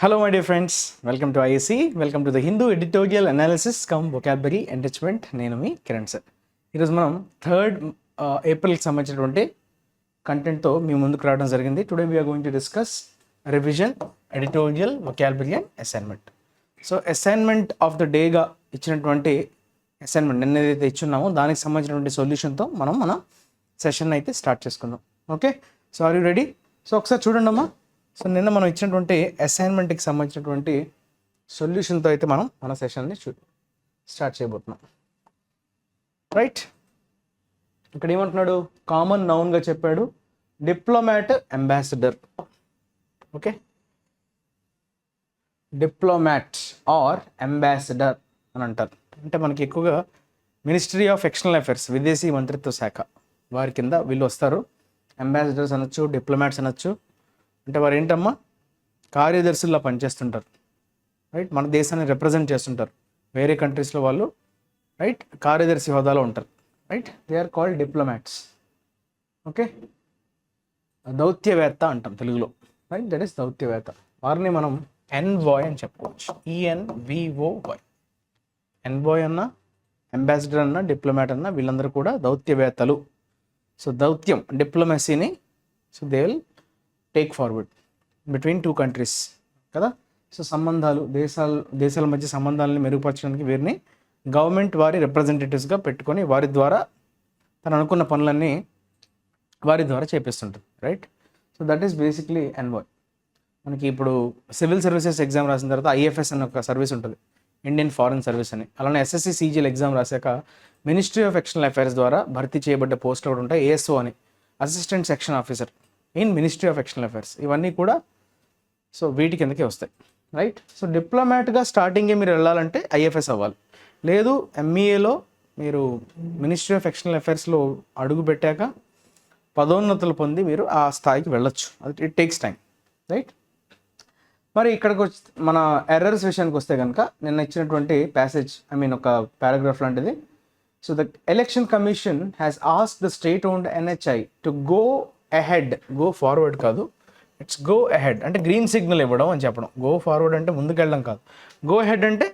Hello, my dear friends. Welcome to IAC. Welcome to the Hindu Editorial Analysis cum Vocabulary Enrichment. నేను మీ Kiran sir. ఈరోజు మనం 3rd ఏప్రిల్కి సంబంధించినటువంటి కంటెంట్తో మీ ముందుకు రావడం జరిగింది. Today we're going to discuss revision, editorial, vocabulary and assignment. So assignment of the డేగా ఇచ్చినటువంటి అసైన్మెంట్ నిన్న ఏదైతే ఇచ్చున్నామో దానికి సంబంధించినటువంటి సొల్యూషన్తో మనం మన సెషన్ అయితే స్టార్ట్ చేసుకుందాం. Okay, so are you ready? So ఒకసారి చూడండి అమ్మా. సో నిన్న మనం ఇచ్చినటువంటి అసైన్మెంట్కి సంబంధించినటువంటి సొల్యూషన్తో అయితే మనం మన సెషన్ని స్టార్ట్ చేయబోతున్నాం. రైట్, ఇక్కడ ఏమంటున్నాడు? కామన్ నౌన్గా చెప్పాడు, diplomat, ambassador. Okay, diplomat or ambassador అని అంటారు. అంటే మనకి ఎక్కువగా మినిస్ట్రీ ఆఫ్ ఎక్స్టర్నల్ అఫైర్స్, విదేశీ మంత్రిత్వ శాఖ వారి కింద వీళ్ళు వస్తారు. అంబాసిడర్స్ అనొచ్చు, డిప్లొమాట్స్ అనొచ్చు. అంటే వారు ఏంటమ్మా, కార్యదర్శుల్లో పనిచేస్తుంటారు. రైట్, మన దేశాన్ని రిప్రజెంట్ చేస్తుంటారు. వేరే కంట్రీస్లో వాళ్ళు రైట్ కార్యదర్శి హోదాలో ఉంటారు. Right, they are called diplomats. Okay, దౌత్యవేత్త అంటాం తెలుగులో. రైట్, దట్ ఈస్ దౌత్యవేత్త. వారిని మనం ఎన్వాయ్ అని చెప్పుకోవచ్చు. ENVOY. ఎన్వాయ్ అన్న, అంబాసిడర్ అన్న, డిప్లొమాట్ అన్న వీళ్ళందరూ కూడా దౌత్యవేత్తలు. సో దౌత్యం, డిప్లొమసీని so they will take forward between two countries కదా. సో సంబంధాలు, దేశాల మధ్య సంబంధాలను మెరుగుపరచడానికి వీరిని గవర్నమెంట్ వారి రిప్రజెంటేటివ్స్గా పెట్టుకొని వారి ద్వారా తను అనుకున్న పనులన్నీ వారి ద్వారా చేపిస్తుంటుంది. Right, so that is basically envoy. మనకి ఇప్పుడు సివిల్ సర్వీసెస్ ఎగ్జామ్ రాసిన తర్వాత IFS అనే ఒక సర్వీస్ ఉంటుంది, ఇండియన్ ఫారెన్ సర్వీస్ అని. అలానే SSC CGL ఎగ్జామ్ రాశాక మినిస్ట్రీ ఆఫ్ ఎక్స్టర్నల్ అఫైర్స్ ద్వారా భర్తీ చేయబడ్డ పోస్టులు కూడా ఉంటాయి. ASO అని, assistant section officer in ministry of external affairs. ఇవన్నీ కూడా సో వీటి కిందకే వస్తాయి. రైట్, సో డిప్లొమాట్గా స్టార్టింగే మీరు వెళ్ళాలంటే IFS అవ్వాలి. లేదు MEAలో మీరు మినిస్ట్రీ ఆఫ్ ఎక్స్టర్నల్ అఫైర్స్లో అడుగు పెట్టాక పదోన్నతులు పొంది మీరు ఆ స్థాయికి వెళ్ళొచ్చు. అది ఇట్ టేక్స్ టైం. రైట్, మరి ఇక్కడికి వచ్చి మన ఎర్రర్స్ విషయానికి వస్తే కనుక నిన్న ఇచ్చినటువంటి ప్యాసేజ్, ఒక పారాగ్రాఫ్ లాంటిది. So the election commission has asked the state owned NHI to go ahead. Go forward కాదు, ఇట్స్ గో అహెడ్ అంటే గ్రీన్ సిగ్నల్ ఇవ్వడం అని చెప్పడం. గో ఫార్వర్డ్ అంటే ముందుకెళ్ళడం కాదు. గో అహెడ్ అంటే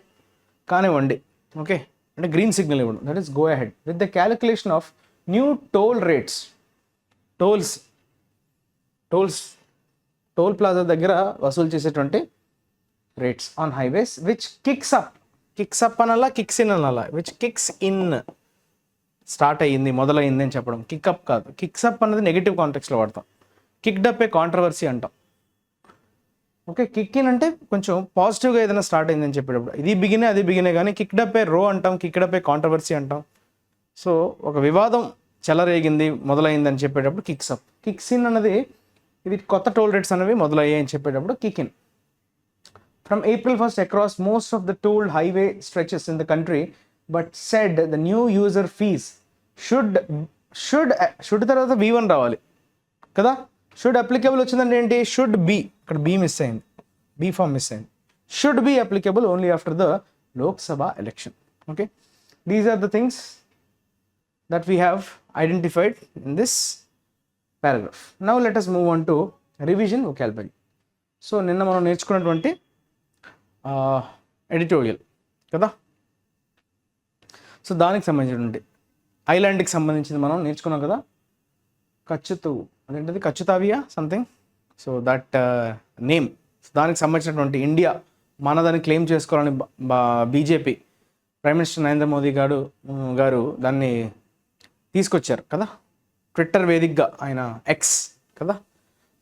కానివ్వండి. ఓకే, అంటే గ్రీన్ సిగ్నల్ ఇవ్వడం, that is go ahead with the calculation of new toll rates. Toll plaza దగ్గర వసూలు చేసేటువంటి rates on highways which kicks up అనాలా, కిక్స్ ఇన్ అనాలా? విచ్ కిక్స్ ఇన్, స్టార్ట్ అయ్యింది, మొదలైంది అని చెప్పడం. కిక్అప్ కాదు. కిక్స్ అప్ అన్నది నెగిటివ్ కాంటెక్స్లో వాడతాం. కిక్డ్ అప్ ఏ కాంట్రవర్సీ అంటాం. ఓకే, కిక్ ఇన్ అంటే కొంచెం పాజిటివ్గా ఏదైనా స్టార్ట్ అయిందని చెప్పేటప్పుడు ఇది బిగినే అది బిగినే, కానీ కిక్డ్ అప్ ఏ రో అంటాం, కిక్డ్ అప్ ఏ కాంట్రవర్సీ అంటాం. సో ఒక వివాదం చెలరేగింది, మొదలైంది అని చెప్పేటప్పుడు కిక్స్ అప్. కిక్స్ ఇన్ అన్నది ఇది కొత్త టోల్ రేట్స్ అనేవి మొదలయ్యాయి అని చెప్పేటప్పుడు kick in. From April 1st across most of the tolled highway stretches in the country, but said the new user fees should తర్వాత V1 రావాలి కదా. షుడ్ అప్లికబుల్ వచ్చిందంటే ఏంటి? షుడ్ బి, ఇక్కడ బి మిస్ అయింది, బి ఫామ్ మిస్ అయింది. Should be applicable only after the Lok Sabha election. Okay, these are the things that we have identified in this paragraph. Now let us move on to revision vocabulary. So నిన్న మనం నేర్చుకున్నటువంటి editorial కదా. So దానికి సంబంధించినటువంటి ఐలాండ్కి సంబంధించింది మనం నేర్చుకున్నాం కదా. అదేంటిది కచ్చుతావియా సంథింగ్. సో దట్ నేమ్, దానికి సంబంధించినటువంటి ఇండియా మనదని క్లెయిమ్ చేసుకోవాలని BJP prime minister Narendra Modi గారు దాన్ని తీసుకొచ్చారు కదా, ట్విట్టర్ వేదికగా ఆయన ఎక్స్ కదా.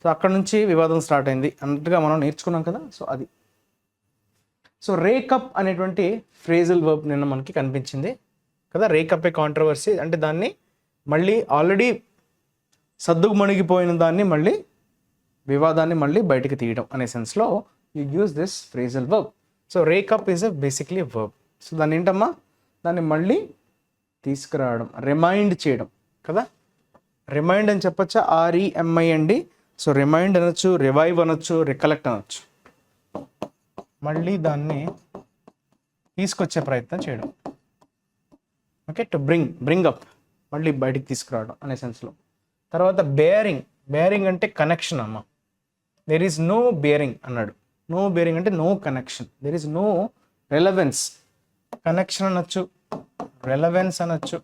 సో అక్కడ నుంచి వివాదం స్టార్ట్ అయింది అన్నట్టుగా మనం నేర్చుకున్నాం కదా. సో అది, సో రేకప్ అనేటువంటి ఫ్రేజల్ వర్బ్ నిన్న మనకి కనిపించింది కదా. రేకప్ ఏ కాంట్రవర్సీ అంటే దాన్ని మళ్ళీ ఆల్రెడీ సద్దుకు మణిగిపోయిన దాన్ని మళ్ళీ వివాదాన్ని మళ్ళీ బయటకు తీయడం అనే సెన్స్లో you use this phrasal verb. So rake up is a basically verb. So దాన్ని ఏంటమ్మా, దాన్ని మళ్ళీ తీసుకురావడం, రిమైండ్ చేయడం కదా. రిమైండ్ అని చెప్పచ్చా, REMIND. సో రిమైండ్ అనొచ్చు, రివైవ్ అనొచ్చు, రికలెక్ట్ అనొచ్చు. మళ్ళీ దాన్ని తీసుకొచ్చే ప్రయత్నం చేయడం. ఓకే, టు బ్రింగ్ అప్, మళ్ళీ బయటికి తీసుకురావడం అనే సెన్స్లో. తర్వాత బేరింగ్ అంటే కనెక్షన్ అమ్మ. దెర్ ఈజ్ నో బేరింగ్ అన్నాడు. నో బేరింగ్ అంటే no connection, there is no relevance. Connection అనొచ్చు, రెలవెన్స్ అనొచ్చు,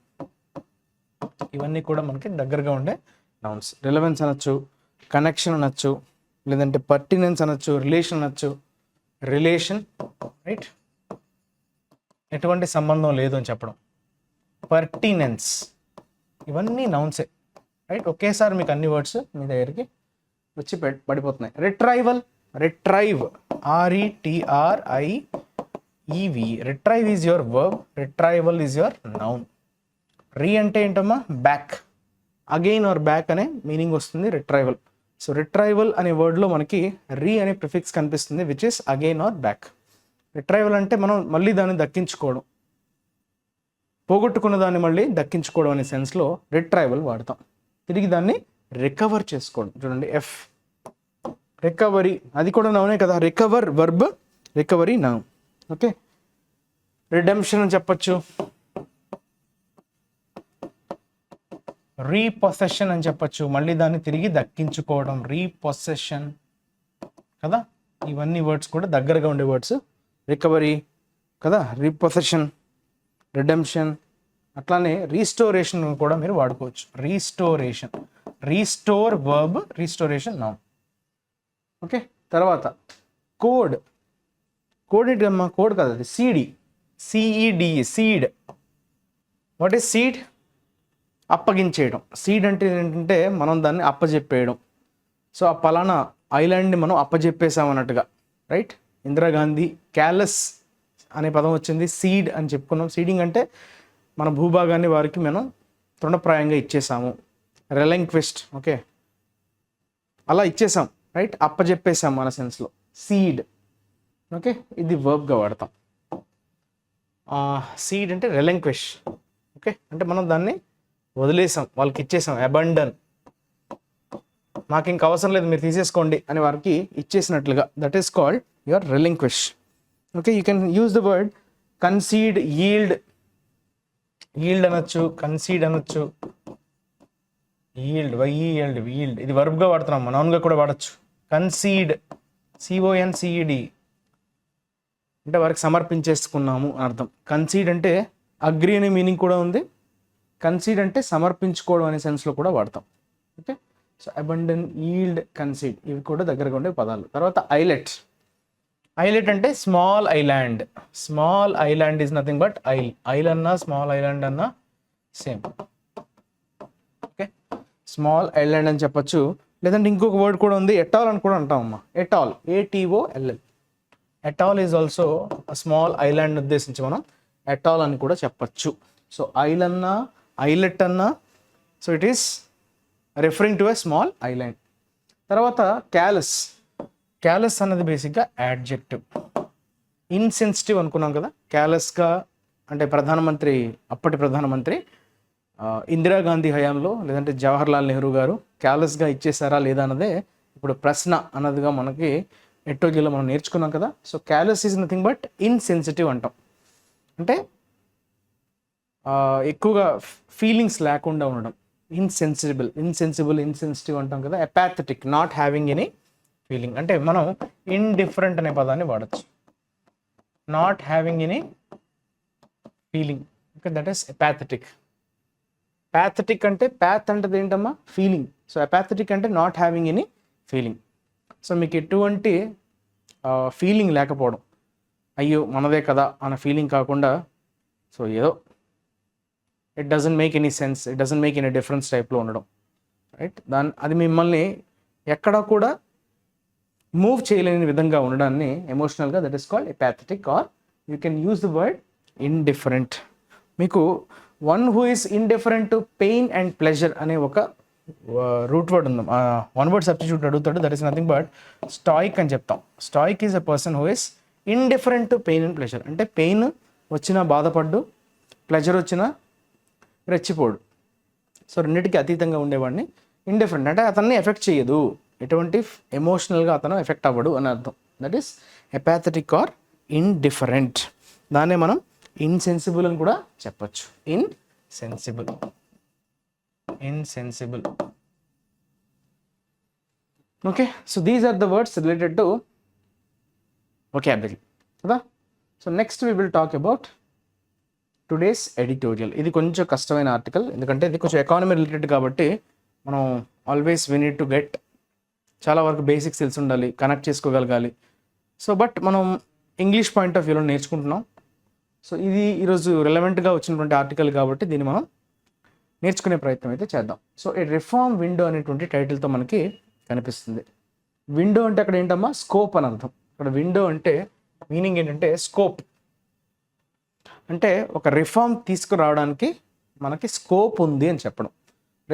ఇవన్నీ కూడా మనకి దగ్గరగా ఉండే నౌన్స్. రెలవెన్స్ అనొచ్చు, కనెక్షన్ అనొచ్చు, లేదంటే పర్టినెన్స్ అనొచ్చు, రిలేషన్ అనొచ్చు. రిలేషన్, రైట్, ఎటువంటి సంబంధం లేదు అని చెప్పడం. పర్టినెన్స్, ఇవన్నీ నౌన్సే, రైట్. ఒకేసారి మీకు అన్ని వర్డ్స్ మీ దగ్గరికి వచ్చి పడిపోతున్నాయి. Retrieval, retrieve, RETRIEV, retrieve is your verb, retrieval is your noun. Re అంటే ఏంటమ్మా? బ్యాక్, అగైన్ ఆర్ బ్యాక్ అనే మీనింగ్ వస్తుంది రిట్రైవల్. సో రిట్రైవల్ అనే వర్డ్లో మనకి రీ అనే ప్రిఫిక్స్ కనిపిస్తుంది, which is again or back. Retrieval అంటే మనం మళ్ళీ దాన్ని దక్కించుకోవడం, పోగొట్టుకున్న దాన్ని మళ్ళీ దక్కించుకోవడం అనే సెన్స్లో రిట్రైవల్ వాడతాం. తిరిగి దాన్ని రికవర్ చేసుకోవడం. చూడండి, ఎఫ్, రికవరీ, అది కూడా నౌనే కదా. Recover verb, recovery noun. Okay. Redemption అని చెప్పచ్చు, రీపొసెషన్ అని చెప్పచ్చు, మళ్ళీ దాన్ని తిరిగి దక్కించుకోవడం, రీపొసెషన్ కదా. ఇవన్నీ వర్డ్స్ కూడా దగ్గరగా ఉండే వర్డ్స్. రికవరీ కదా, రీపొసెషన్, రిడెంప్షన్. అట్లానే రీస్టోరేషన్ కూడా మీరు వాడుకోవచ్చు. Restoration, restore verb, restoration noun. Okay. తర్వాత కోడ్. కోడ్ ఏంటమ్మా? కోడ్ కాదు, అది cede, CEDE, cede. What is cede? అప్పగించేయడం. సీడ్ అంటే ఏంటంటే మనం దాన్ని అప్పజెప్పేయడం. సో ఆ పలానా ఐలాండ్ని మనం అప్పజెప్పేసామన్నట్టుగా, రైట్. ఇందిరాగాంధీ క్యాలస్ అనే పదం వచ్చింది, సీడ్ అని చెప్పుకున్నాం. సీడింగ్ అంటే మన భూభాగాన్ని వారికి మనం తృణప్రాయంగా ఇచ్చేసాము, రెలింక్విస్ట్. ఓకే, అలా ఇచ్చేసాం, రైట్, అప్పజెప్పేసాం మన సెన్స్లో, సీడ్. ఓకే, ఇది వర్బ్గా వాడతాం. సీడ్ అంటే రెలింక్విష్. ఓకే, అంటే మనం దాన్ని వదిలేసాం, వాళ్ళకి ఇచ్చేసాం, అబండన్, మాకు ఇంక అవసరం లేదు మీరు తీసేసుకోండి అని వారికి ఇచ్చేసినట్లుగా. That is called your relinquish. Okay, you can use the word concede, yield. Yield అనొచ్చు, కన్సీడ్ అనొచ్చు, ఈల్డ్, వైఈఎల్డ్, ఈల్డ్. ఇది వర్బ్గా వాడుతున్నాం, నౌన్గా కూడా వాడచ్చు. కన్సీడ్, CONCED అంటే వారికి సమర్పించేసుకున్నాము అని అర్థం. కన్సీడ్ అంటే అగ్రి అనే మీనింగ్ కూడా ఉంది. కన్సీడ్ అంటే సమర్పించుకోవడం అనే సెన్స్లో కూడా వాడతాం. ఓకే, సో అబండన్, ఈల్డ్, కన్సీడ్, ఇవి కూడా దగ్గరగా ఉండే పదాలు. తర్వాత ఐలెట్. ఐలెట్ అంటే small island. Small island is nothing but I'll. I'll అన్నా స్మాల్ ఐలాండ్ అన్నా సేమ్. ఓకే, స్మాల్ ఐలాండ్ అని చెప్పచ్చు. లేదంటే ఇంకొక వర్డ్ కూడా ఉంది, ఎటాల్ అని కూడా అంటాం అమ్మా. Atoll, ATOLL. Atoll is also small island ఉద్దేశించి మనం ఎటాల్ అని కూడా చెప్పచ్చు. సో ఐల్ అన్నా, ఐలెట్ అన్నా, so it is referring to a small island. తర్వాత క్యాలస్. క్యాలస్ అన్నది బేసిక్గా యాడ్జెక్టివ్. ఇన్సెన్సిటివ్ అనుకున్నాం కదా. క్యాలస్గా అంటే ప్రధానమంత్రి, అప్పటి ప్రధానమంత్రి ఇందిరాగాంధీ హయాంలో లేదంటే జవహర్లాల్ నెహ్రూ గారు క్యాలస్గా ఇచ్చేసారా లేదా అన్నదే ఇప్పుడు ప్రశ్న అన్నదిగా మనకి ఎట్టోజీలో మనం నేర్చుకున్నాం కదా. So callus is nothing but insensitive అంటాం. అంటే ఎక్కువగా ఫీలింగ్స్ లేకుండా ఉండడం. ఇన్సెన్సిబుల్, ఇన్సెన్సిటివ్ అంటాం కదా. Apathetic, not having any feeling. అంటే మనం ఇండిఫరెంట్ అనే పదాన్ని వాడచ్చు. Not having any feeling, okay, that is apathetic. Pathetic అంటే, ప్యాత్ అంటే ఏంటమ్మా? ఫీలింగ్. సో అపాథెటిక్ అంటే not having any feeling. So మీకు ఎటువంటి ఫీలింగ్ లేకపోవడం, అయ్యో మనదే కదా అన్న ఫీలింగ్ కాకుండా, సో ఏదో it doesn't make any sense, it doesn't make any difference టైప్లో ఉండడం, రైట్. అది మిమ్మల్ని ఎక్కడా కూడా మూవ్ చేయలేని విధంగా ఉండడాన్ని ఎమోషనల్గా, that is called apathetic. Or you can use the word indifferent. మీకు one who is indifferent to pain and pleasure అనే ఒక రూట్ వర్డ్ ఉంది. వన్ వర్డ్ సబ్స్టిట్యూట్ అడుగుతాడు, that is nothing but stoic అని చెప్తాం. Stoic is a person who is indifferent to pain and pleasure. అంటే pain వచ్చినా బాధపడ్డు, ప్లెజర్ వచ్చినా రెచ్చిపోడు. సో రెండింటికి అతీతంగా ఉండేవాడిని ఇండిఫరెంట్. అంటే అతన్ని ఎఫెక్ట్ చేయదు, ఎటువంటి ఎమోషనల్గా అతను ఎఫెక్ట్ అవ్వడు అని అర్థం. That is apathetic or indifferent. దాన్నే మనం ఇన్సెన్సిబుల్ అని కూడా చెప్పచ్చు. Insensible. Okay, so these are the words related to vocabulary కదా. So next we will talk about today's editorial. ఇది కొంచెం కష్టమైన ఆర్టికల్, ఎందుకంటే ఇది కొంచెం ఎకానమీ రిలేటెడ్ కాబట్టి మనం always we need to get చాలా వరకు బేసిక్స్ తెలిసి ఉండాలి, కనెక్ట్ చేసుకోగలగాలి. సో బట్ మనం ఇంగ్లీష్ పాయింట్ ఆఫ్ వ్యూలో నేర్చుకుంటున్నాం. సో ఇది ఈరోజు రిలవెంట్గా వచ్చినటువంటి ఆర్టికల్ కాబట్టి దీన్ని మనం నేర్చుకునే ప్రయత్నం అయితే చేద్దాం. సో ఏ రిఫార్మ్ విండో అనేటువంటి టైటిల్తో మనకి కనిపిస్తుంది. విండో అంటే అక్కడ ఏంటమ్మా, స్కోప్ అని అర్థం. ఇక్కడ విండో అంటే మీనింగ్ ఏంటంటే స్కోప్, అంటే ఒక రిఫార్మ్ తీసుకురావడానికి మనకి స్కోప్ ఉంది అని చెప్పడం.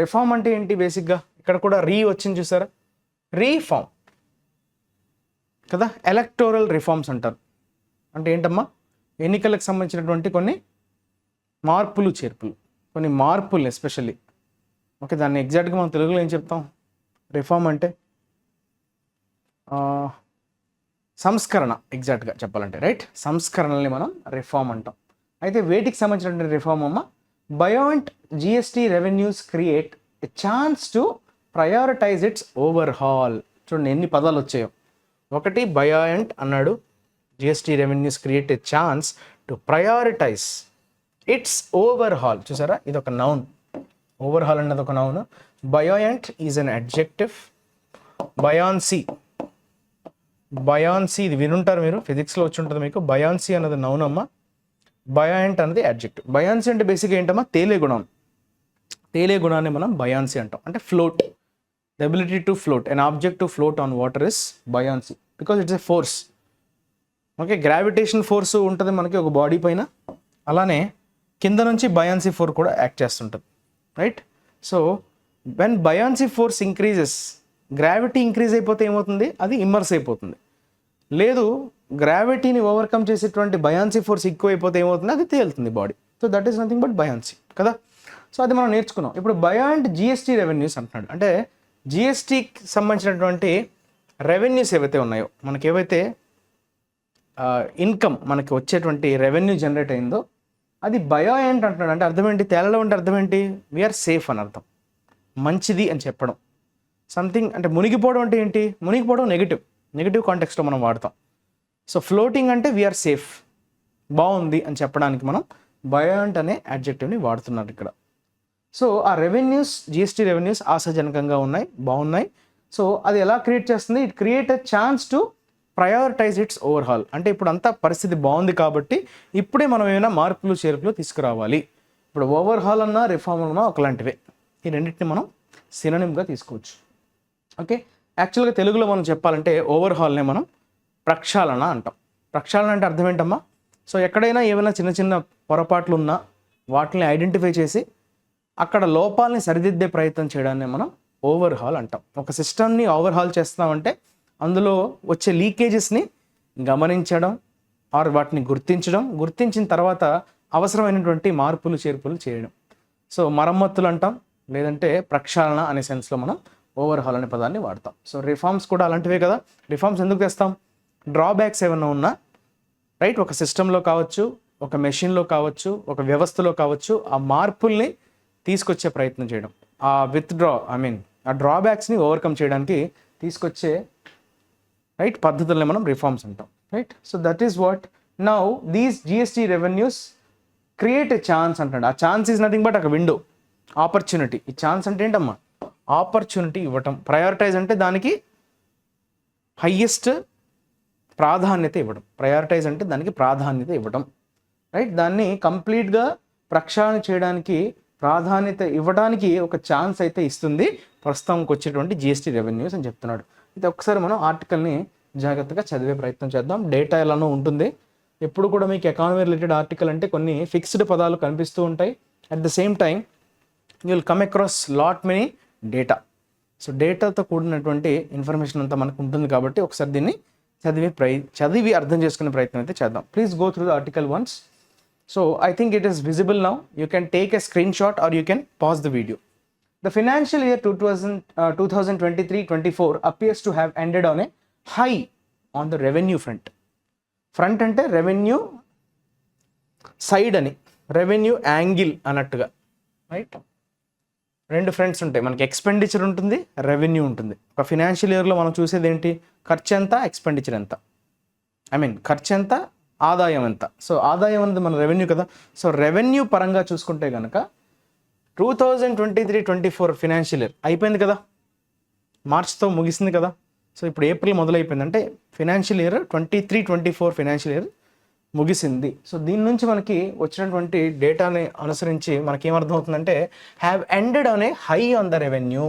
రిఫార్మ్ అంటే ఏంటి బేసిక్గా, ఇక్కడ కూడా వచ్చింది చూసారా, రీఫార్మ్ కదా. ఎలక్టోరల్ రిఫార్మ్స్ అంటారు. అంటే ఏంటమ్మా, ఎన్నికలకు సంబంధించినటువంటి కొన్ని మార్పులు చేర్పులు, కొన్ని మార్పులు ఎస్పెషల్లీ. ఓకే, దాన్ని ఎగ్జాక్ట్గా మనం తెలుగులో ఏం చెప్తాం, రిఫార్మ్ అంటే సంస్కరణ, ఎగ్జాక్ట్గా చెప్పాలంటే రైట్, సంస్కరణల్ని మనం రిఫార్మ్ అంటాం. అయితే వేటికి సంబంధించినటువంటి రిఫార్మ్ అమ్మ, buoyant GST revenues create a chance to prioritise its overhaul. చూడండి ఎన్ని పదాలు వచ్చాయో. ఒకటి బయోంట్ అన్నాడు, GST revenues create a chance to prioritise its overhaul. చూసారా, ఇది ఒక నౌన్, ఓవర్హాల్ అన్నది ఒక noun. Buoyant is an adjective. Buoyancy, buoyancy ఇది వినుంటారు మీరు, ఫిజిక్స్లో వచ్చి ఉంటుంది మీకు. బయాన్సీ అన్నది నౌన్ అమ్మ, బయాయంట్ అన్నది అడ్జెక్టివ్. బయాన్సీ అంటే బేసిక్గా ఏంటమ్మా, తేలే గుణం. తేలే గుణాన్ని మనం బయాన్సీ అంటాం. అంటే float, the ability to float, an object to float on water is buoyancy, because it's a force. Okay, gravitation force ఉంటుంది మనకి ఒక బాడీ పైన, అలానే కింద నుంచి బయాన్సీ ఫోర్స్ కూడా యాక్ట్ చేస్తుంటుంది right. So when buoyancy force increases, gravity increase అయిపోతే ఏమవుతుంది, అది ఇమ్మర్స్ అయిపోతుంది. లేదు, గ్రావిటీని ఓవర్కమ్ చేసేటువంటి బయాన్సీ ఫోర్స్ ఎక్కువ అయిపోతే ఏమవుతుంది, అది తేలుతుంది body. So that is nothing but buoyancy కదా. సో అది మనం నేర్చుకున్నాం. ఇప్పుడు బయాండ్ జిఎస్టీ రెవెన్యూస్ అంటున్నాడు, అంటే జిఎస్టీకి సంబంధించినటువంటి రెవెన్యూస్ ఏవైతే ఉన్నాయో, మనకి ఏవైతే ఇన్కమ్ మనకి వచ్చేటువంటి రెవెన్యూ జనరేట్ అయిందో అది బయోయంట్ అంటున్నాడు. అంటే అర్థం ఏంటి, తేలడం అంటే అర్థం ఏంటి, వీఆర్ సేఫ్ అని అర్థం, మంచిది అని చెప్పడం. సంథింగ్ అంటే మునిగిపోవడం అంటే ఏంటి, మునిగిపోవడం నెగిటివ్ కాంటెక్స్ట్లో మనం వాడతాం. సో ఫ్లోటింగ్ అంటే వీఆర్ సేఫ్, బాగుంది అని చెప్పడానికి మనం బయోయంట్ అనే అడ్జెక్టివ్ని వాడుతున్నారు ఇక్కడ. సో ఆ రెవెన్యూస్, జిఎస్టీ రెవెన్యూస్ ఆశాజనకంగా ఉన్నాయి, బాగున్నాయి. సో అది ఎలా క్రియేట్ చేస్తుంది, it create a chance to prioritise its overhaul. అంటే ఇప్పుడు అంతా పరిస్థితి బాగుంది కాబట్టి ఇప్పుడే మనం ఏమైనా మార్పులు చేర్పులు తీసుకురావాలి. ఇప్పుడు ఓవర్హాల్ అన్నా రిఫార్మ్ అన్నా ఒకలాంటివే, ఈ రెండింటిని మనం సినోనిమ్గా తీసుకోవచ్చు. ఓకే, యాక్చువల్గా తెలుగులో మనం చెప్పాలంటే ఓవర్హాల్నే మనం ప్రక్షాళన అంటాం. ప్రక్షాళన అంటే అర్థం ఏంటమ్మా, సో ఎక్కడైనా ఏమైనా చిన్న చిన్న పొరపాట్లు ఉన్నా వాటిని ఐడెంటిఫై చేసి అక్కడ లోపాలని సరిదిద్దే ప్రయత్నం చేయడాన్ని మనం ఓవర్హాల్ అంటాం. ఒక సిస్టమ్ని ఓవర్హాల్ చేస్తున్నామంటే అందులో వచ్చే లీకేజెస్ని గమనించడం ఆర్ వాటిని గుర్తించిన తర్వాత అవసరమైనటువంటి మార్పులు చేర్పులు చేయడం. సో మరమ్మతులు అంటాం, లేదంటే ప్రక్షాళన అనే సెన్స్లో మనం ఓవర్హాల్ అనే పదాన్ని వాడతాం. సో రిఫార్మ్స్ కూడా అలాంటివే కదా. రిఫార్మ్స్ ఎందుకు తెస్తాం, డ్రాబ్యాక్స్ ఏమైనా ఉన్నా రైట్, ఒక సిస్టంలో కావచ్చు, ఒక మెషిన్లో కావచ్చు, ఒక వ్యవస్థలో కావచ్చు, ఆ మార్పుల్ని తీసుకొచ్చే ప్రయత్నం చేయడం, ఆ డ్రాబ్యాక్స్ని ఓవర్కమ్ చేయడానికి తీసుకొచ్చే రైట్ పద్ధతుల్ని మనం రిఫార్మ్స్ అంటాం right. So that is what now these GST revenues create a chance అంటాడు. ఆ ఛాన్స్ ఈజ్ నథింగ్ బట్ ఒక విండో, ఆపర్చునిటీ. ఈ ఛాన్స్ అంటే ఏంటమ్మా, ఆపర్చునిటీ ఇవ్వటం. ప్రయారిటైజ్ అంటే దానికి హయ్యెస్ట్ ప్రాధాన్యత ఇవ్వడం. ప్రయారిటైజ్ అంటే దానికి ప్రాధాన్యత ఇవ్వడం రైట్. దాన్ని కంప్లీట్గా ప్రక్షాళన చేయడానికి ప్రాధాన్యత ఇవ్వడానికి ఒక ఛాన్స్ అయితే ఇస్తుంది ప్రస్తుతానికి వచ్చేటువంటి జిఎస్టీ రెవెన్యూస్ అని చెప్తున్నాడు. ఇది ఒకసారి మనం ఆర్టికల్ని జాగ్రత్తగా చదివే ప్రయత్నం చేద్దాం. డేటా ఎలానో ఉంటుంది. ఎప్పుడు కూడా మీకు ఎకానమీ రిలేటెడ్ ఆర్టికల్ అంటే కొన్ని ఫిక్స్డ్ పదాలు కనిపిస్తూ ఉంటాయి. At the same time you will come across lot many data. So డేటాతో కూడినటువంటి ఇన్ఫర్మేషన్ అంతా మనకు ఉంటుంది కాబట్టి ఒకసారి దీన్ని చదివి అర్థం చేసుకునే ప్రయత్నం అయితే చేద్దాం. Please go through the article once. So I think it is visible now. You can take a screen shot are you can pause the video. The financial year 2023-24 appears to have ended on a high on the revenue front. Front అంటే revenue side అని, revenue angle అన్నట్టుగా right. రెండు fronts ఉంటాయి మనకి, expenditure ఉంటుంది, revenue ఉంటుంది. ఒక financial ఇయర్లో మనం చూసేది ఏంటి, ఖర్చు ఎంత, ఎక్స్పెండిచర్ ఎంత. ఖర్చు ఎంత, ఆదాయం ఎంత. సో ఆదాయం అనేది మన రెవెన్యూ కదా. సో రెవెన్యూ పరంగా చూసుకుంటే కనుక 2023-24 ఫినాన్షియల్ ఇయర్ అయిపోయింది కదా, మార్చ్తో ముగిసింది కదా. సో ఇప్పుడు ఏప్రిల్ మొదలైపోయింది, అంటే ఫినాన్షియల్ ఇయర్ 23-24 ఫినాన్షియల్ ఇయర్ ముగిసింది. సో దీని నుంచి మనకి వచ్చినటువంటి డేటాని అనుసరించి మనకి ఏమర్థమవుతుందంటే have ended on a high on the revenue.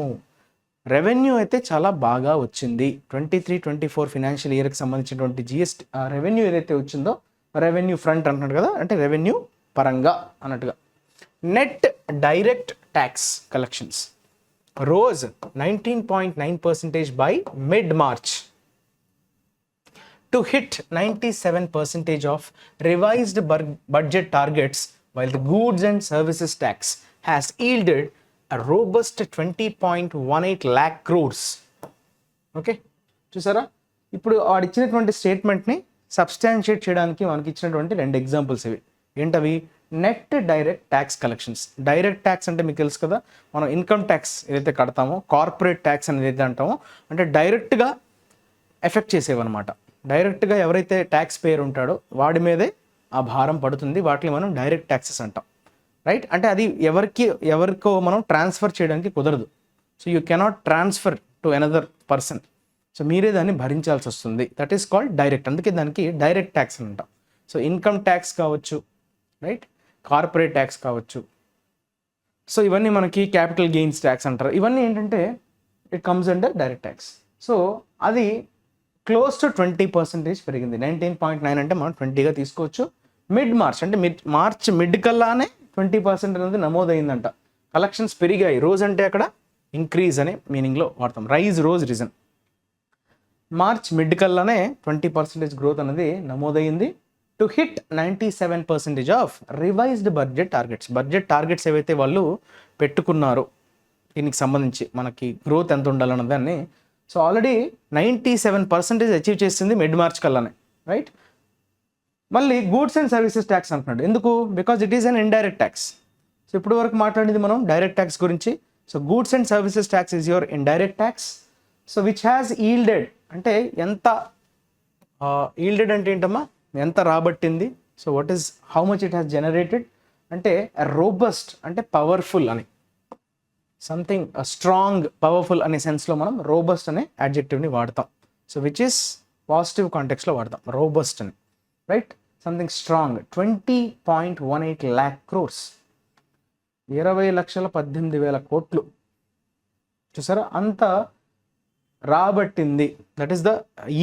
Revenue అయితే చాలా బాగా వచ్చింది. 23-24 ఫినాన్షియల్ ఇయర్కి సంబంధించినటువంటి జిఎస్టీ రెవెన్యూ ఏదైతే వచ్చిందో, రెవెన్యూ ఫ్రంట్ అంటున్నాడు కదా, అంటే రెవెన్యూ పరంగా అన్నట్టుగా. Net direct tax collections rose 19.9% by mid-March to hit 97% of revised budget targets, while the goods and services tax has yielded a robust 20.18 lakh crores. Okay, చూసారా? ఇప్పుడు వాడు ఇచ్చినటువంటి స్టేట్మెంట్ని సబ్స్టాన్షియేట్ చేయడానికి మనకి ఇచ్చినటువంటి 2 ఎగ్జాంపుల్స్ ఇవి. ఏంటవి? Net direct tax collections. Direct tax అంటే మీకు తెలుసు కదా, మనం ఇన్కమ్ ట్యాక్స్ ఏదైతే కడతామో, కార్పొరేట్ ట్యాక్స్ అనేది ఏదైతే అంటామో, అంటే డైరెక్ట్గా ఎఫెక్ట్ చేసేవన్నమాట. డైరెక్ట్గా ఎవరైతే ట్యాక్స్ పేయర్ ఉంటాడో వాడి మీదే ఆ భారం పడుతుంది. వాటిని మనం డైరెక్ట్ ట్యాక్సెస్ అంటాం, రైట్? అంటే అది ఎవరికో మనం ట్రాన్స్ఫర్ చేయడానికి కుదరదు. So you cannot transfer to another person. So మీరే దాన్ని భరించాల్సి వస్తుంది. That is called direct. అందుకే దానికి డైరెక్ట్ ట్యాక్స్ అని అంటాం. సో ఇన్కమ్ ట్యాక్స్ కావచ్చు, రైట్, కార్పొరేట్ ట్యాక్స్ కావచ్చు. సో ఇవన్నీ మనకి క్యాపిటల్ గెయిన్స్ ట్యాక్స్ అంటారు. ఇవన్నీ ఏంటంటే it comes under direct tax. So అది క్లోజ్ టు 20% పెరిగింది. 19.9 అంటే మనం 20గా తీసుకోవచ్చు. మిడ్-మార్చ్ అంటే మార్చ్ మిడ్ కల్లానే 20% అనేది నమోదైందంట. కలెక్షన్స్ పెరిగాయి. రోజ్ అంటే అక్కడ ఇంక్రీజ్ అనే మీనింగ్లో వాడతాం. Rise, rose, risen. March mid కల్లానే 20% గ్రోత్ అనేది నమోదైంది. To hit 97% of revised budget targets. Budget targets ఏవైతే వాళ్ళు పెట్టుకున్నారో దీనికి సంబంధించి మనకి గ్రోత్ ఎంత ఉండాలన్న దాన్ని, సో ఆల్రెడీ 97% అచీవ్ చేసింది మిడ్-మార్చ్ కల్లానే, రైట్? మళ్ళీ గూడ్స్ అండ్ సర్వీసెస్ ట్యాక్స్ అంటున్నాడు. ఎందుకు? Because it is an indirect tax. So ఇప్పుడు వరకు మాట్లాడింది మనం డైరెక్ట్ ట్యాక్స్ గురించి. So goods and services tax is your indirect tax. So which has yielded అంటే ఎంత, ఈల్డెడ్ అంటే ఏంటమ్మా? ఎంత రాబట్టింది. So what is how much it has generated అంటే రోబస్ట్ అంటే పవర్ఫుల్ అని, సంథింగ్ స్ట్రాంగ్, పవర్ఫుల్ అనే సెన్స్లో మనం రోబస్ట్ అనే అడ్జెక్టివ్ని వాడతాం. సో విచ్ ఈస్ పాజిటివ్ కాంటెక్స్లో వాడతాం రోబస్ట్ అని, right? Something strong. 20.18 lakh crores, 20,18,000 కోట్లు. చూసారా? అంత రాబట్టింది. దట్ ఈస్ ద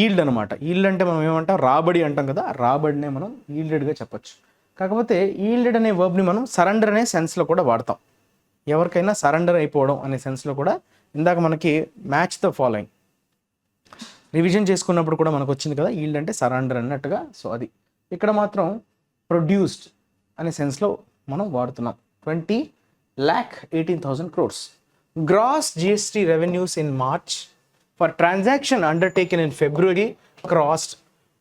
ఈల్డ్ అనమాట. ఈల్డ్ అంటే మనం ఏమంటాం? రాబడి అంటాం కదా. రాబడినే మనం ఈల్డెడ్గా చెప్పొచ్చు. కాకపోతే ఈల్డెడ్ అనే వర్బ్ని మనం సరెండర్ అనే సెన్స్లో కూడా వాడతాం. ఎవరికైనా సరెండర్ అయిపోవడం అనే సెన్స్లో కూడా. ఇందాక మనకి మ్యాచ్ ద ఫాలోయింగ్ రివిజన్ చేసుకున్నప్పుడు కూడా మనకు వచ్చింది కదా, ఈల్డ్ అంటే సరెండర్ అన్నట్టుగా. సో అది ఇక్కడ మాత్రం ప్రొడ్యూస్డ్ అనే సెన్స్లో మనం వాడుతున్నాం. 20,18,000 crores. Gross GST revenues in March for transaction undertaken in February crossed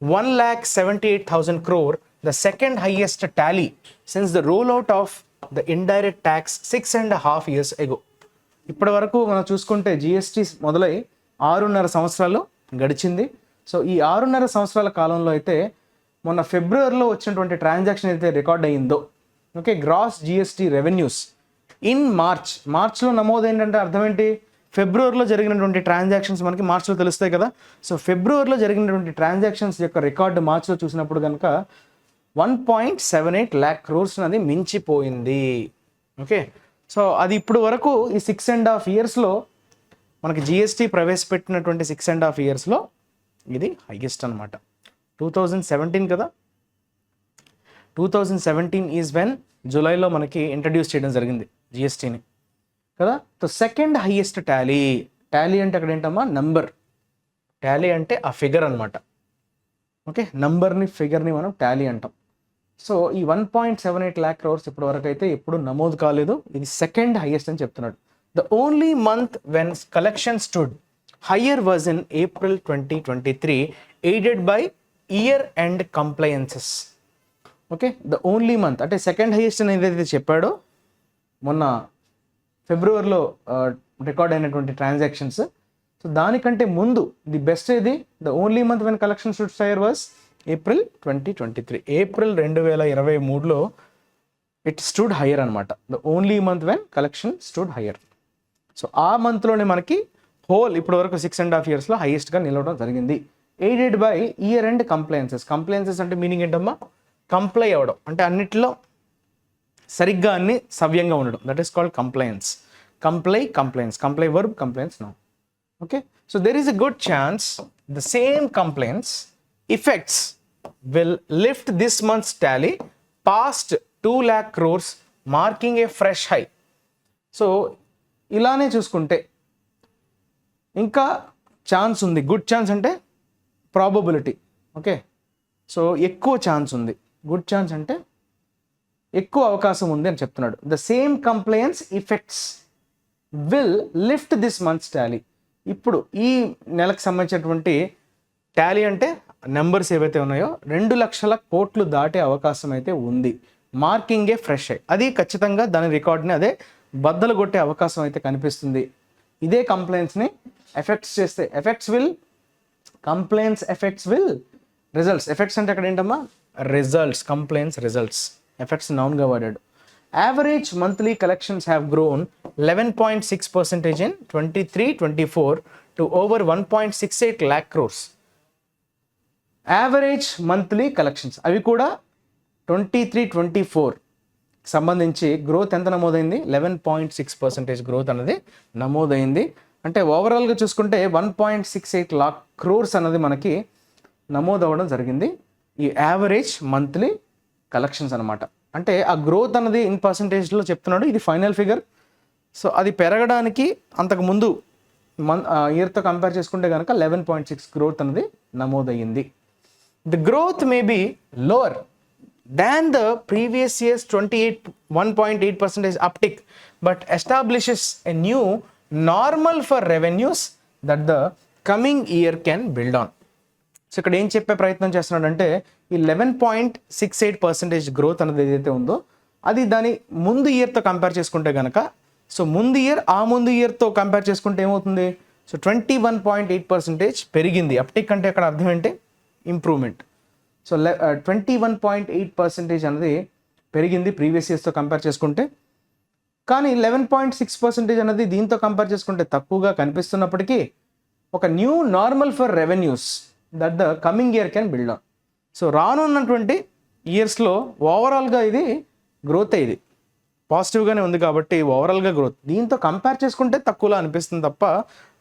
1,78,000 crore, the second highest tally since the rollout of the indirect tax 6.5 years ago. ఇప్పటి వరకు మనం చూసుకుంటే జిఎస్టీ మొదలై 6.5 సంవత్సరాలు గడిచింది. సో ఈ 6.5 సంవత్సరాల కాలంలో అయితే మొన్న ఫిబ్రవరిలో వచ్చినటువంటి ట్రాన్సాక్షన్ అయితే రికార్డ్ అయ్యిందో, okay, gross GST revenues in మార్చ్లో నమోదైందంటే అర్థం ఏంటి? ఫిబ్రవరిలో జరిగినటువంటి ట్రాన్సాక్షన్స్ మనకి మార్చ్లో తెలుస్తాయి కదా. సో ఫిబ్రవరిలో జరిగినటువంటి ట్రాన్సాక్షన్స్ యొక్క రికార్డు మార్చ్లో చూసినప్పుడు కనుక 1.78 lakh crores అది మించిపోయింది. ఓకే, సో అది ఇప్పుడు వరకు ఈ 6.5 yearsలో మనకి జిఎస్టీ ప్రవేశపెట్టినటువంటి 6.5 yearsలో ఇది హైయెస్ట్ అనమాట. 2017 కదా, 2017 ఈజ్ వెన్ జూలైలో మనకి ఇంట్రడ్యూస్ చేయడం జరిగింది జిఎస్టీని కదా. సో సెకండ్ హైయెస్ట్ టాలీ అంటే అక్కడ ఏంటమ్మా? నంబర్. టాలీ అంటే ఆ ఫిగర్ అనమాట. ఓకే, నంబర్ని, ఫిగర్ని మనం టాలీ అంటాం. సో ఈ 1.78 lakh crores ఇప్పటి వరకు అయితే ఎప్పుడు నమోదు కాలేదు. ఇది సెకండ్ హైయెస్ట్ అని చెప్తున్నాడు. The only month when collection stood higher was in April 2023 aided by year end compliances. Okay, the only month అంటే సెకండ్ హైయెస్ట్ అని ఏదైతే చెప్పాడో మొన్న ఫిబ్రవరిలో రికార్డ్ అయినటువంటి ట్రాన్సాక్షన్స్, సో దానికంటే ముందు ది బెస్ట్ ఏది? The only month when collection stood higher was April 2023, April 2023లో ఇట్ స్టూడ్ హయ్యర్ అనమాట. The only month when collection stood higher. So ఆ మంత్లోనే మనకి హోల్ ఇప్పటి వరకు 6.5 yearsలో హైయెస్ట్గా నిలవడం జరిగింది. Aided by year end compliances. Compliances అంటే మీనింగ్ ఏంటమ్మా? కంప్లై అవ్వడం అంటే అన్నిట్లో సరిగ్గా అన్ని సవ్యంగా ఉండడం. That is called compliance. Comply verb, compliance noun. Okay, so there is a good chance the same compliance effects will lift this month's tally past 2 lakh crores, marking a fresh high. So ఇలానే చూసుకుంటే ఇంకా chance ఉంది. Good chance అంటే probability. Okay, so ఎక్కువ chance ఉంది. Good chance అంటే ఎక్కువ అవకాశం ఉంది అని చెప్తున్నాడు. The same compliance effects will lift this month's tally. ఇప్పుడు ఈ నెలకు సంబంధించినటువంటి టాలీ అంటే నెంబర్స్ ఏవైతే ఉన్నాయో 2 లక్షల కోట్లు దాటే అవకాశం అయితే ఉంది. మార్కింగ్ ఏ ఫ్రెష్ హై. అది ఖచ్చితంగా దాని రికార్డ్ని అదే బద్దలు కొట్టే అవకాశం అయితే కనిపిస్తుంది. ఇదే కంప్లైంట్స్ని ఎఫెక్ట్స్ చేస్తే complaints effects will results. Effects అంటే అక్కడ ఏంటమ్మా? రిజల్ట్స్. Complaints results. ఎఫెక్ట్స్ నౌన్గా వాడాడు. Average monthly collections have grown 11.6% in 23-24 to over 1.68 lakh crores. Average monthly collections అవి కూడా 23-24 సంబంధించి గ్రోత్ ఎంత నమోదైంది? 11.6% గ్రోత్ అనేది నమోదైంది. అంటే ఓవరాల్గా చూసుకుంటే 1.68 lakh crores అన్నది మనకి నమోదవడం జరిగింది. ఈ యావరేజ్ మంత్లీ కలెక్షన్స్ అనమాట. అంటే ఆ గ్రోత్ అన్నది ఇన్ పర్సంటేజ్లో చెప్తున్నాడు. ఇది ఫైనల్ ఫిగర్. సో అది పెరగడానికి అంతకుముందు ఇయర్తో కంపేర్ చేసుకుంటే కనుక 11.6 గ్రోత్ అనేది నమోదయ్యింది. The growth may be lower than the previous year's 1.8% uptick, but establishes a new normal for revenues that the coming year can build on. So ఇక్కడ ఏం చెప్పే ప్రయత్నం చేస్తున్నాడంటే ఈ 11.68% గ్రోత్ అనేది ఏదైతే ఉందో అది దాని ముందు ఇయర్తో కంపేర్ చేసుకుంటే కనుక, సో ముందు ఇయర్తో కంపేర్ చేసుకుంటే ఏమవుతుంది? సో 21.8% పెరిగింది. అప్టిక్ అంటే అక్కడ అర్థం ఏంటి? ఇంప్రూవ్మెంట్. సో 21.8% అనేది పెరిగింది ప్రీవియస్ ఇయర్స్తో కంపేర్ చేసుకుంటే. కానీ 11.6% అనేది దీంతో కంపేర్ చేసుకుంటే తక్కువగా కనిపిస్తున్నప్పటికీ ఒక new normal for revenues that the coming year can build on. So రానున్నటువంటి ఇయర్స్లో ఓవరాల్గా ఇది గ్రోత్ ఇది పాజిటివ్గానే ఉంది కాబట్టి ఓవరాల్గా గ్రోత్ దీంతో కంపేర్ చేసుకుంటే తక్కువలా అనిపిస్తుంది తప్ప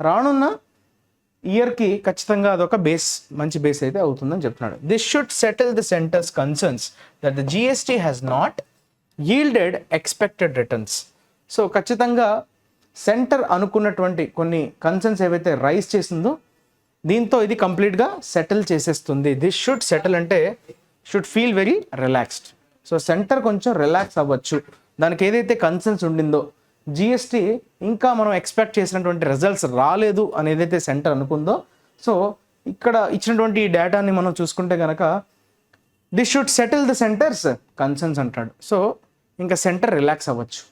రానున్న ఇయర్కి ఖచ్చితంగా అదొక మంచి బేస్ అయితే అవుతుందని చెప్తున్నాడు. This should settle the centre's concerns that the GST has not yielded expected returns. So ఖచ్చితంగా సెంటర్ అనుకున్నటువంటి కొన్ని కన్సర్న్స్ ఏవైతే రైజ్ చేసిందో దీంతో ఇది కంప్లీట్గా సెటిల్ చేసేస్తుంది. దిస్ షుడ్ సెటిల్ అంటే should feel very relaxed. So centre కొంచెం రిలాక్స్ అవ్వచ్చు. దానికి ఏదైతే కన్సర్న్స్ ఉండిందో జిఎస్టీ ఇంకా మనం ఎక్స్పెక్ట్ చేసినటువంటి రిజల్ట్స్ రాలేదు అని ఏదైతే సెంటర్ అనుకుందో, సో ఇక్కడ ఇచ్చినటువంటి ఈ డేటాని మనం చూసుకుంటే కనుక this should settle the centre's concerns అంటాడు. సో ఇంకా సెంటర్ రిలాక్స్ అవ్వచ్చు.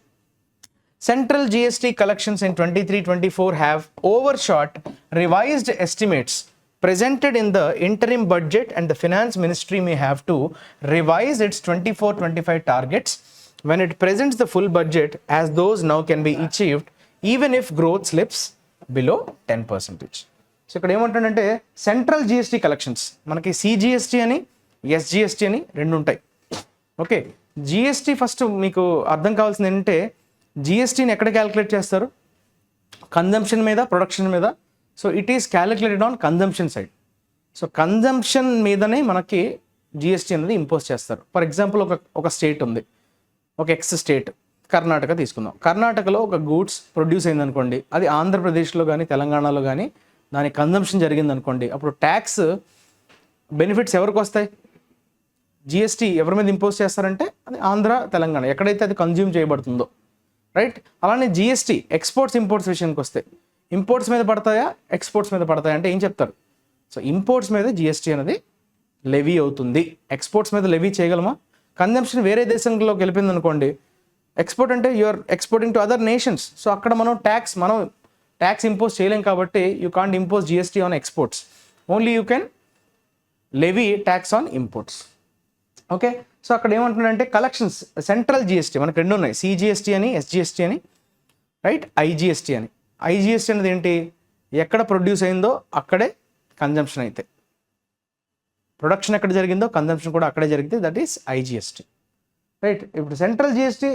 Central GST collections in 23-24 have overshot revised estimates presented in the interim budget, and the finance ministry may have to revise its 24-25 targets when it presents the full budget, as those now can be achieved even if growth slips below 10%. So ఇక్కడ ఏమంటాడంటే central GST collections మనకి CGST అని SGST అని రెండు ఉంటాయి. Okay, GST first మీకు అర్థం కావాల్సింది ఏంటంటే జిఎస్టీని ఎక్కడ క్యాలిక్యులేట్ చేస్తారు? కన్జంప్షన్ మీద, ప్రొడక్షన్ మీద. So it is calculated on consumption side. So consumption మీదనే మనకి జిఎస్టీ అనేది ఇంపోజ్ చేస్తారు. ఫర్ ఎగ్జాంపుల్ ఒక స్టేట్ ఉంది, ఒక ఎక్స్ స్టేట్ కర్ణాటక తీసుకుందాం. కర్ణాటకలో ఒక గూడ్స్ ప్రొడ్యూస్ అయింది అనుకోండి, అది ఆంధ్రప్రదేశ్లో కానీ తెలంగాణలో కానీ దాని కన్జంప్షన్ జరిగింది అనుకోండి, అప్పుడు ట్యాక్స్ బెనిఫిట్స్ ఎవరికి వస్తాయి? జిఎస్టీ ఎవరి మీద ఇంపోజ్ చేస్తారంటే అది ఆంధ్ర, తెలంగాణ ఎక్కడైతే అది కన్జ్యూమ్ చేయబడుతుందో, రైట్? అలానే జిఎస్టీ ఎక్స్పోర్ట్స్ ఇంపోర్ట్స్ విషయానికి వస్తే ఇంపోర్ట్స్ మీద పడతాయా, ఎక్స్పోర్ట్స్ మీద పడతాయా అంటే ఏం చెప్తారు? సో ఇంపోర్ట్స్ మీద జిఎస్టీ అనేది లెవీ అవుతుంది. ఎక్స్పోర్ట్స్ మీద లెవీ చేయగలమా? కన్జంప్షన్ వేరే దేశంలోకి వెళ్ళిపోయింది అనుకోండి, ఎక్స్పోర్ట్ అంటే you're exporting to other nations. So అక్కడ మనం ట్యాక్స్ ఇంపోజ్ చేయలేం కాబట్టి you can't impose GST on exports. Only you can levy tax on imports. Okay, so అక్కడ ఏమంటున్నాడంటే కలెక్షన్స్ సెంట్రల్ జిఎస్టీ మనకు రెండు ఉన్నాయి, సిజిఎస్టీ అని, ఎస్జిఎస్టీ అని, రైట్, ఐజిఎస్టీ అని. ఐజిఎస్టీ అనేది ఏంటి, ఎక్కడ ప్రొడ్యూస్ అయిందో అక్కడే కన్జంప్షన్ అయితే, ప్రొడక్షన్ ఎక్కడ జరిగిందో కన్జంప్షన్ కూడా అక్కడే జరిగితే, దట్ ఈస్ ఐజిఎస్టీ, రైట్. ఇప్పుడు సెంట్రల్ జిఎస్టీ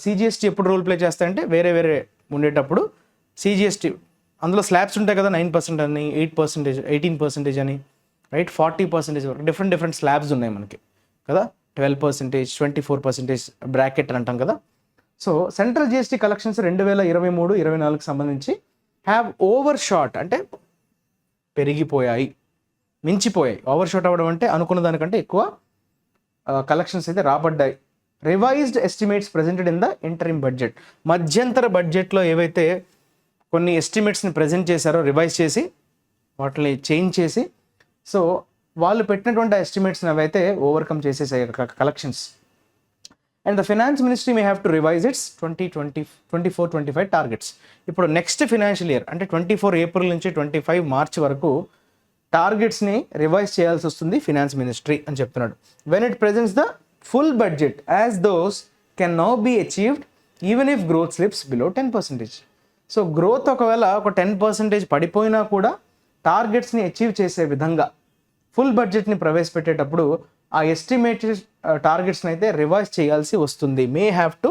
సిజిఎస్టీ ఎప్పుడు రోల్ ప్లే చేస్తాయంటే వేరే వేరే ఉండేటప్పుడు సిజిఎస్టీ అందులో స్లాబ్స్ ఉంటాయి కదా, 9% అని, 8%, 18% అని, రైట్, 40% వరకు డిఫరెంట్ స్లాబ్స్ ఉన్నాయి మనకి కదా, 12%, 24% బ్రాకెట్ అని అంటాం కదా. సో సెంట్రల్ జిఎస్టీ కలెక్షన్స్ 2023-24 సంబంధించి హ్యావ్ ఓవర్ షాట్ అంటే పెరిగిపోయాయి, మించిపోయాయి. ఓవర్ షాట్ అవ్వడం అంటే అనుకున్న దానికంటే ఎక్కువ కలెక్షన్స్ అయితే రాబడ్డాయి. Revised estimates presented in the interim budget, మధ్యంతర బడ్జెట్లో ఏవైతే కొన్ని ఎస్టిమేట్స్ని ప్రజెంట్ చేశారో రివైజ్ చేసి వాటిని చేంజ్ చేసి, సో వాళ్ళు పెట్టినటువంటి ఎస్టిమేట్స్ని అవైతే ఓవర్కమ్ చేసేసాయి collections. And the finance ministry may have to revise its 2024-25 targets. ఇప్పుడు నెక్స్ట్ ఫినాన్షియల్ ఇయర్ అంటే 24 ఏప్రిల్ నుంచి 25 మార్చ్ వరకు టార్గెట్స్ని రివైజ్ చేయాల్సి వస్తుంది ఫినాన్స్ మినిస్ట్రీ అని చెప్తున్నాడు. When it presents the full budget as those can now be achieved even if growth slips below 10%. So growth ఒకవేళ ఒక 10% పడిపోయినా కూడా టార్గెట్స్ని అచీవ్ చేసే విధంగా ఫుల్ బడ్జెట్ని ప్రవేశపెట్టేటప్పుడు ఆ ఎస్టిమేటెడ్ టార్గెట్స్ని అయితే రివైజ్ చేయాల్సి వస్తుంది, మే హ్యావ్ టు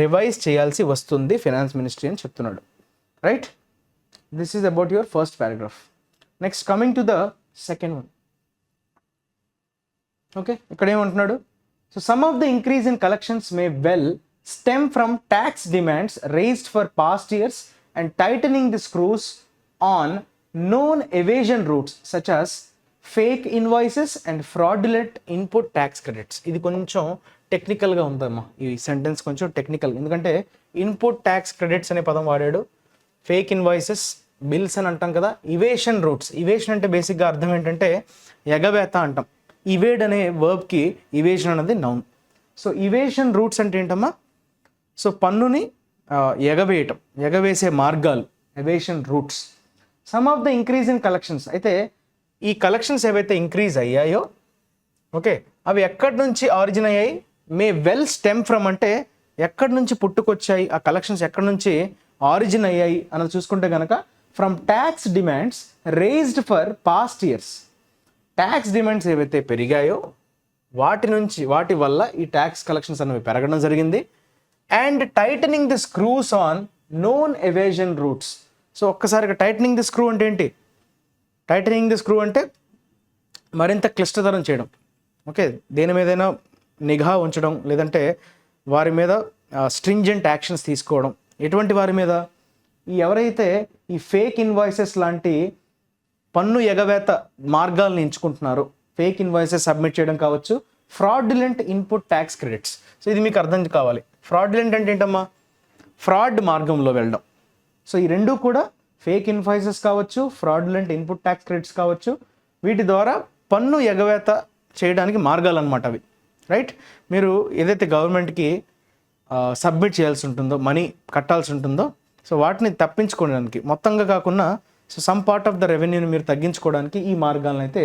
రివైజ్ చేయాల్సి వస్తుంది ఫినాన్స్ మినిస్ట్రీ అని చెప్తున్నాడు, right. This is about your first paragraph. Next coming to the second one. Okay, ఇక్కడ ఏమంటున్నాడు, so some of the increase in collections May well stem from tax demands raised for past years and titling the screws on known evasion routes such as fake invoices and fraudulent input tax credits. ఇది కొంచెం టెక్నికల్గా ఉందమ్మా, ఈ sentence కొంచెం technical, ఎందుకంటే input tax credits అనే పదం వాడాడు, ఫేక్ ఇన్వాయిసెస్, బిల్స్ అని అంటాం కదా, ఇవేషన్ రూట్స్. ఇవేషన్ అంటే బేసిక్గా అర్థం ఏంటంటే ఎగవేత అంటాం. ఇవేడ్ అనే వర్బ్కి ఇవేషన్ అనేది నౌన్. సో ఇవేషన్ రూట్స్ అంటే ఏంటమ్మా, సో పన్నుని ఎగవేయటం, ఎగవేసే మార్గాలు, evasion roots. Some of the increase in collections, అయితే ఈ కలెక్షన్స్ ఏవైతే ఇంక్రీజ్ అయ్యాయో, ఓకే, అవి ఎక్కడి నుంచి ఆరిజిన్ అయ్యాయి, మే వెల్ స్టెమ్ ఫ్రమ్ అంటే ఎక్కడి నుంచి పుట్టుకొచ్చాయి, ఆ కలెక్షన్స్ ఎక్కడి నుంచి ఆరిజిన్ అయ్యాయి అన్నది చూసుకుంటే కనుక from tax demands raised for past years. Tax demands ఏవైతే పెరిగాయో వాటి వల్ల ఈ ట్యాక్స్ కలెక్షన్స్ అనేవి పెరగడం జరిగింది. And titling the screws on known evasion roots. So ఒక్కసారిగా టైటనింగ్ ది స్క్రూ అంటే ఏంటి, టైటనింగ్ ది స్క్రూ అంటే మరింత క్లిష్టతరం చేయడం, ఓకే, దేని మీదైనా నిఘా ఉంచడం, లేదంటే వారి మీద స్ట్రింజెంట్ యాక్షన్స్ తీసుకోవడం. ఎటువంటి వారి మీద, ఈ ఎవరైతే ఈ ఫేక్ ఇన్వాయిసెస్ లాంటి పన్ను ఎగవేత మార్గాలను ఎంచుకుంటున్నారో, ఫేక్ ఇన్వాయిసెస్ సబ్మిట్ చేయడం కావచ్చు, fraudulent input tax credits. So ఇది మీకు అర్థం కావాలి. ఫ్రాడ్యులెంట్ అంటే ఏంటమ్మా, ఫ్రాడ్ మార్గంలో వెళ్ళడం. సో ఈ రెండు కూడా ఫేక్ ఇన్వాయిసెస్ కావచ్చు, ఫ్రాడ్యులెంట్ ఇన్పుట్ ట్యాక్స్ క్రెడిట్స్ కావచ్చు, వీటి ద్వారా పన్ను ఎగవేత చేయడానికి మార్గాలు అనమాట అవి, రైట్. మీరు ఏదైతే గవర్నమెంట్కి సబ్మిట్ చేయాల్సి ఉంటుందో, మనీ కట్టాల్సి ఉంటుందో, సో వాటిని తప్పించుకోవడానికి, మొత్తంగా కాకుండా so some part of the రెవెన్యూని మీరు తగ్గించుకోవడానికి ఈ మార్గాలను అయితే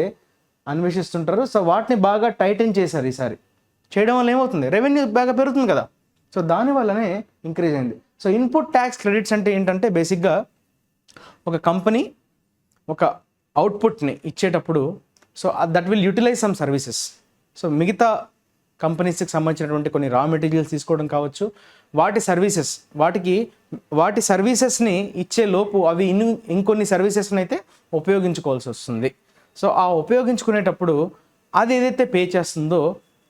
అన్వేషిస్తుంటారు. సో వాటిని బాగా టైటన్ చేశారు ఈసారి. చేయడం వల్ల ఏమవుతుంది, రెవెన్యూ బాగా పెరుగుతుంది కదా, సో దానివల్లనే ఇంక్రీజ్ అయింది. సో ఇన్పుట్ ట్యాక్స్ క్రెడిట్స్ అంటే ఏంటంటే బేసిక్గా ఒక కంపెనీ ఒక అవుట్పుట్ని ఇచ్చేటప్పుడు, so that will utilize some services. So మిగతా కంపెనీస్కి సంబంధించినటువంటి కొన్ని రా మెటీరియల్స్ తీసుకోవడం కావచ్చు, వాటి సర్వీసెస్ని ఇచ్చే లోపు అవి ఇంకొన్ని సర్వీసెస్ని అయితే ఉపయోగించుకోవాల్సి వస్తుంది. సో ఆ ఉపయోగించుకునేటప్పుడు అది ఏదైతే పే చేస్తుందో,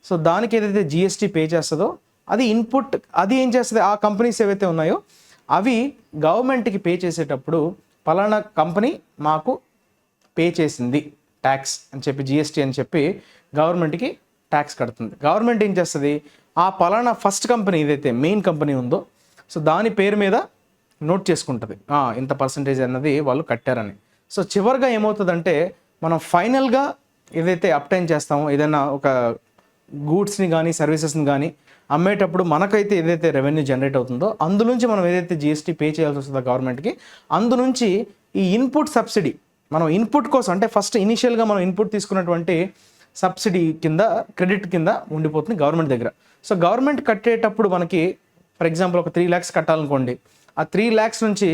సో దానికి ఏదైతే జిఎస్టీ పే చేస్తుందో అది ఇన్పుట్, అది ఏం చేస్తుంది, ఆ కంపెనీస్ ఏవైతే ఉన్నాయో అవి గవర్నమెంట్కి పే చేసేటప్పుడు పలానా కంపెనీ మాకు పే చేసింది ట్యాక్స్ అని చెప్పి, జిఎస్టీ అని చెప్పి గవర్నమెంట్కి ట్యాక్స్ కడుతుంది. గవర్నమెంట్ ఏం చేస్తుంది, ఆ పలానా ఫస్ట్ కంపెనీ ఏదైతే మెయిన్ కంపెనీ ఉందో, సో దాని పేరు మీద నోట్ చేసుకుంటుంది, ఇంత పర్సంటేజ్ అన్నది వాళ్ళు కట్టారని. సో చివరిగా ఏమవుతుందంటే మనం ఫైనల్గా ఏదైతే అప్టైన్ చేస్తామో, ఏదైనా ఒక గూడ్స్ని కానీ సర్వీసెస్ని కానీ అమ్మేటప్పుడు మనకైతే ఏదైతే రెవెన్యూ జనరేట్ అవుతుందో అందులోంచి మనం ఏదైతే జిఎస్టీ పే చేయాల్సి వస్తుందో గవర్నమెంట్కి, అందులోంచి ఈ ఇన్పుట్ సబ్సిడీ మనం ఇన్పుట్ కోసం అంటే ఫస్ట్ ఇనిషియల్గా మనం ఇన్పుట్ తీసుకున్నటువంటి సబ్సిడీ కింద క్రెడిట్ కింద ఉండిపోతుంది గవర్నమెంట్ దగ్గర. సో గవర్నమెంట్ కట్టేటప్పుడు మనకి ఫర్ ఎగ్జాంపుల్ ఒక 3 lakhs కట్టాలనుకోండి, ఆ 3 lakhs నుంచి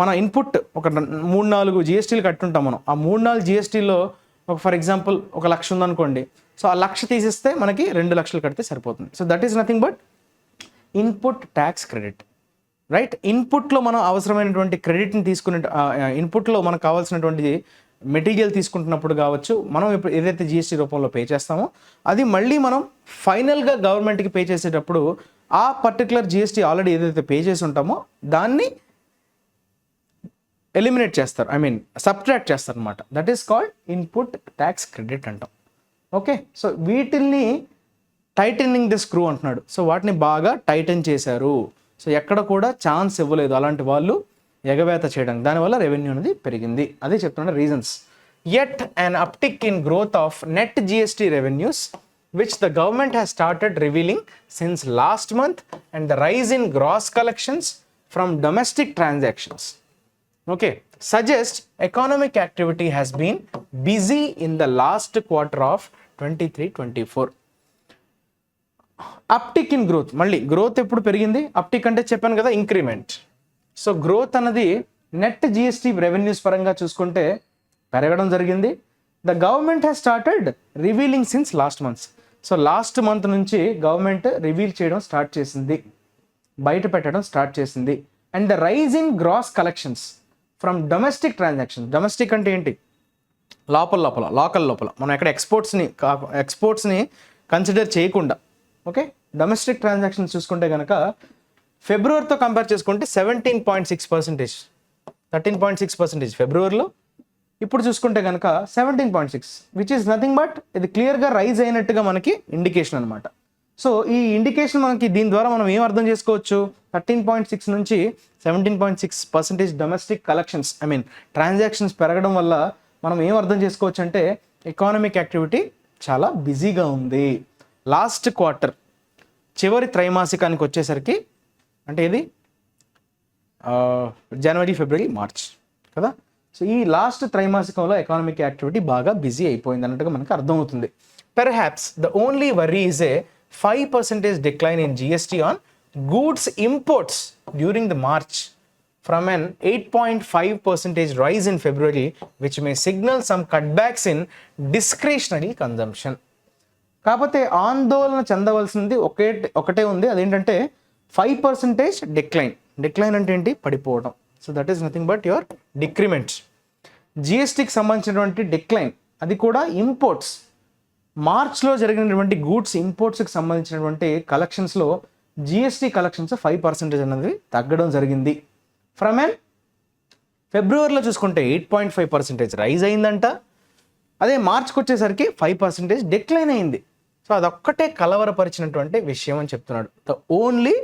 మన ఇన్పుట్ ఒక 3-4 జిఎస్టీలు కట్టుంటాం మనం. ఆ 3-4 జిఎస్టీలో ఒక ఫర్ ఎగ్జాంపుల్ 1,00,000 ఉందనుకోండి, సో ఆ 1,00,000 తీసిస్తే మనకి 2,00,000 కడితే సరిపోతుంది. So that is nothing but input tax credit, right. ఇన్పుట్లో మనం అవసరమైనటువంటి క్రెడిట్ని తీసుకునే ఇన్పుట్లో మనకు కావాల్సినటువంటి మెటీరియల్ తీసుకుంటున్నప్పుడు కావచ్చు, మనం ఇప్పుడు ఏదైతే జిఎస్టీ రూపంలో పే చేస్తామో అది మళ్ళీ మనం ఫైనల్గా గవర్నమెంట్కి పే చేసేటప్పుడు ఆ పర్టికులర్ జిఎస్టీ ఆల్రెడీ ఏదైతే పే చేసి ఉంటామో దాన్ని ఎలిమినేట్ చేస్తారు, ఐ మీన్ సబ్ట్రాక్ట్ చేస్తారు అనమాట. That is called input tax credit అంటాం. ఓకే, సో వీటిల్ని టైటనింగ్ ది స్క్రూ అంటున్నాడు. సో వాటిని బాగా టైటన్ చేశారు. సో ఎక్కడ కూడా ఛాన్స్ ఇవ్వలేదు అలాంటి వాళ్ళు ఎగవేత చేయడానికి, దానివల్ల రెవెన్యూ అనేది పెరిగింది. అదే చెప్తున్నా reasons. Yet an uptick in growth of net GST revenues which the government has started revealing since last month, and the rise in gross collections from domestic transactions, okay, suggest economic activity has been busy in the last quarter of 23-24. Uptick in growth, మళ్ళీ growth ఎప్పుడు పెరిగింది? Uptick అంటే చెప్పాను కదా increment. So growth అన్నది net GST revenues పరంగా చూసుకుంటే పెరగడం జరిగింది. The government has started revealing since last months. So last month నుంచి గవర్నమెంట్ రివీల్ చేయడం స్టార్ట్ చేసింది, బయట పెట్టడం స్టార్ట్ చేసింది. And the rise in gross collections from domestic transactions. Domestic అంటే ఏంటి? లోకల్ లోపల మనం ఎక్కడ ఎక్స్పోర్ట్స్ని కన్సిడర్ చేయకుండా, ఓకే, డొమెస్టిక్ ట్రాన్సాక్షన్స్ చూసుకుంటే కనుక ఫిబ్రవరితో కంపేర్ చేసుకుంటే 17.6%, 13.6% ఫిబ్రవరిలో, ఇప్పుడు చూసుకుంటే కనుక 17.6, విచ్ ఈస్ నథింగ్ బట్ ఇది క్లియర్గా రైజ్ అయినట్టుగా మనకి ఇండికేషన్ అనమాట. సో ఈ ఇండికేషన్ మనకి దీని ద్వారా మనం ఏం అర్థం చేసుకోవచ్చు? 13.6 నుంచి 17.6% domestic collections, I mean transactions పెరగడం వల్ల మనం ఏం అర్థం చేసుకోవచ్చు అంటే ఎకానమిక్ యాక్టివిటీ చాలా బిజీగా ఉంది. లాస్ట్ క్వార్టర్ చివరి త్రైమాసికానికి వచ్చేసరికి, అంటే ఇది జనవరి, ఫిబ్రవరి, మార్చ్ కదా. సో ఈ లాస్ట్ త్రైమాసికంలో ఎకానమిక్ యాక్టివిటీ బాగా బిజీ అయిపోయింది అన్నట్టుగా మనకు అర్థమవుతుంది. Perhaps the only worry is a 5% decline in GST on goods imports during the March from an 8.5% rise in February which may signal some cutbacks in discretionary consumption. కాకపోతే ఆందోళన చెందవలసింది ఒకటే ఉంది, అదేంటంటే 5% డిక్లైన్. డిక్లైన్ అంటే ఏంటి? పడిపోవడం. So that is nothing but your decrement. జిఎస్టీకి సంబంధించినటువంటి డిక్లైన్, అది కూడా ఇంపోర్ట్స్. మార్చ్లో జరిగినటువంటి గూడ్స్ ఇంపోర్ట్స్కి సంబంధించినటువంటి కలెక్షన్స్లో జిఎస్టీ కలెక్షన్స్ 5% అనేది తగ్గడం జరిగింది. ఫ్రమ్ ఎన్ ఫిబ్రవరిలో చూసుకుంటే 8.5% రైజ్ అయిందంట, అదే మార్చ్కి వచ్చేసరికి 5% డిక్లైన్ అయింది. సో అదొక్కటే కలవరపరిచినటువంటి విషయం అని చెప్తున్నాడు. ద ఓన్లీ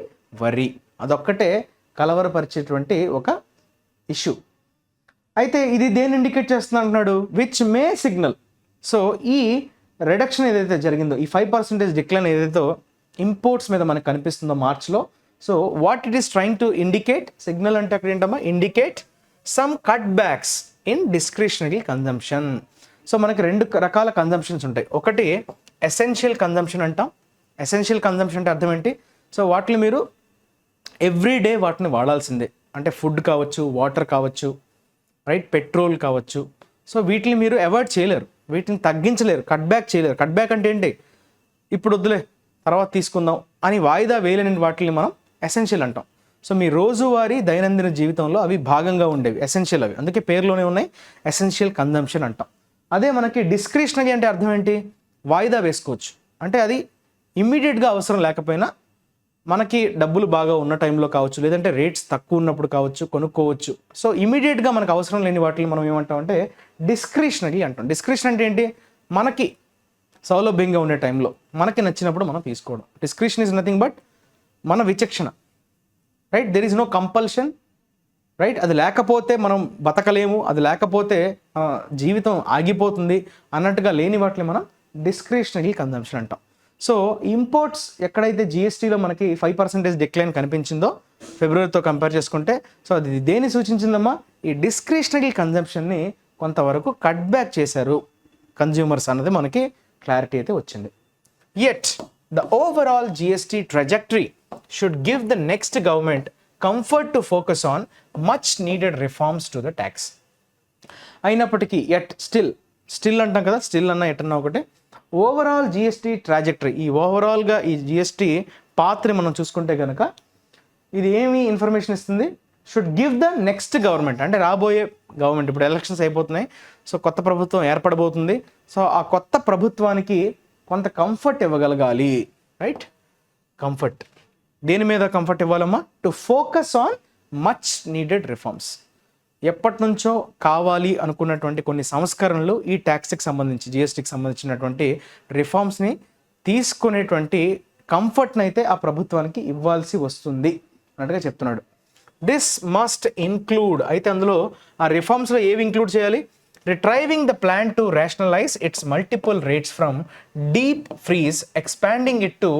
వరీ, అదొక్కటే కలవరపరిచేటువంటి ఒక ఇష్యూ. అయితే ఇది దేన్ని ఇండికేట్ చేస్తుంది అంటున్నాడు? Which may signal. సో ఈ రిడక్షన్ ఏదైతే జరిగిందో, ఈ 5% డిక్లైన్ ఏదైతే ఇంపోర్ట్స్ మీద మనకు కనిపిస్తుందో మార్చ్లో, so what it is trying to indicate, signal అంటే అక్కడ ఏంటమ్మా, indicate some cut backs in discretionary consumption. So మనకి 2 రకాల కన్జంప్షన్స్ ఉంటాయి. ఒకటి ఎసెన్షియల్ కన్జంప్షన్ అంటాం. ఎసెన్షియల్ కన్జంప్షన్ అంటే అర్థం ఏంటి? సో వాటిని మీరు ఎవ్రీడే వాటిని వాడాల్సిందే, అంటే ఫుడ్ కావచ్చు, వాటర్ కావచ్చు, రైట్, పెట్రోల్ కావచ్చు. సో వీటిని మీరు అవాయిడ్ చేయలేరు, వీటిని తగ్గించలేరు, కట్ బ్యాక్ చేయలేరు. కట్ బ్యాక్ అంటే ఏంటి? ఇప్పుడు వద్దులే తర్వాత తీసుకుందాం అని వాయిదా వేయలేని వాటిని మనం ఎసెన్షియల్ అంటాం. సో మీ రోజువారీ దైనందిన జీవితంలో అవి భాగంగా ఉండేవి, ఎసెన్షియల్ అవి, అందుకే పేరులోనే ఉన్నాయి, ఎసెన్షియల్ కన్జంప్షన్ అంటాం. అదే మనకి డిస్క్రిషనరీ అంటే అర్థం ఏంటి? వాయిదా వేసుకోవచ్చు, అంటే అది ఇమ్మీడియట్గా అవసరం లేకపోయినా మనకి డబ్బులు బాగా ఉన్న టైంలో కావచ్చు, లేదంటే రేట్స్ తక్కువ ఉన్నప్పుడు కావచ్చు, కొనుక్కోవచ్చు. సో ఇమీడియట్గా మనకు అవసరం లేని వాటిని మనం ఏమంటాం అంటే డిస్క్రిషనరీ అంటాం. డిస్క్రిషన్ అంటే ఏంటి? మనకి సౌలభ్యంగా ఉండే టైంలో మనకి నచ్చినప్పుడు మనం తీసుకోవడం. డిస్క్రిషన్ ఈజ్ నథింగ్ బట్ మన విచక్షణ, right. There is no compulsion, right. అది లేకపోతే మనం బతకలేము, అది లేకపోతే జీవితం ఆగిపోతుంది అన్నట్టుగా లేని వాటిని మనం డిస్క్రిషనరీ కన్జంప్షన్ అంటాం. సో ఇంపోర్ట్స్ ఎక్కడైతే జిఎస్టీలో మనకి 5% డిక్లైన్ కనిపించిందో ఫిబ్రవరితో కంపేర్ చేసుకుంటే, సో అది దేన్ని సూచించిందమ్మా? ఈ డిస్క్రిషనరీ కన్జంప్షన్ని కొంతవరకు కట్ బ్యాక్ చేశారు కన్జ్యూమర్స్ అన్నది మనకి క్లారిటీ అయితే వచ్చింది. Yet the overall GST trajectory should give the next government comfort to focus on much needed reforms to the tax. అయినప్పటికీ ఎట్ స్టిల్ అంటాం కదా, స్టిల్ అన్న ఎట్ అన్నా ఒకటే, ఓవరాల్ జిఎస్టీ ట్రాజెక్టరీ, ఈ ఓవరాల్గా ఈ జిఎస్టీ పాత్ర మనం చూసుకుంటే కనుక ఇది ఏమి ఇన్ఫర్మేషన్ ఇస్తుంది, should give the next government, అంటే రాబోయే గవర్నమెంట్, ఇప్పుడు ఎలక్షన్స్ అయిపోతున్నాయి, సో కొత్త ప్రభుత్వం ఏర్పడబోతుంది, సో ఆ కొత్త ప్రభుత్వానికి కొంత కంఫర్ట్ ఇవ్వగలగాలి, రైట్? కంఫర్ట్ దేని మీద కంఫర్ట్ ఇవ్వాలమ్మా? To focus on much needed reforms. ఎప్పటి నుంచో కావాలి అనుకున్నటువంటి కొన్ని సంస్కరణలు ఈ ట్యాక్స్కి సంబంధించి, జిఎస్టీకి సంబంధించినటువంటి రిఫార్మ్స్ని తీసుకునేటువంటి కంఫర్ట్ని అయితే ఆ ప్రభుత్వానికి ఇవ్వాల్సి వస్తుంది అన్నట్టుగా చెప్తున్నాడు. దిస్ మస్ట్ ఇన్క్లూడ్, అయితే అందులో ఆ రిఫార్మ్స్లో ఏవి ఇంక్లూడ్ చేయాలి? Retrieving the plan to rationalise its multiple rates from deep freeze, expanding it to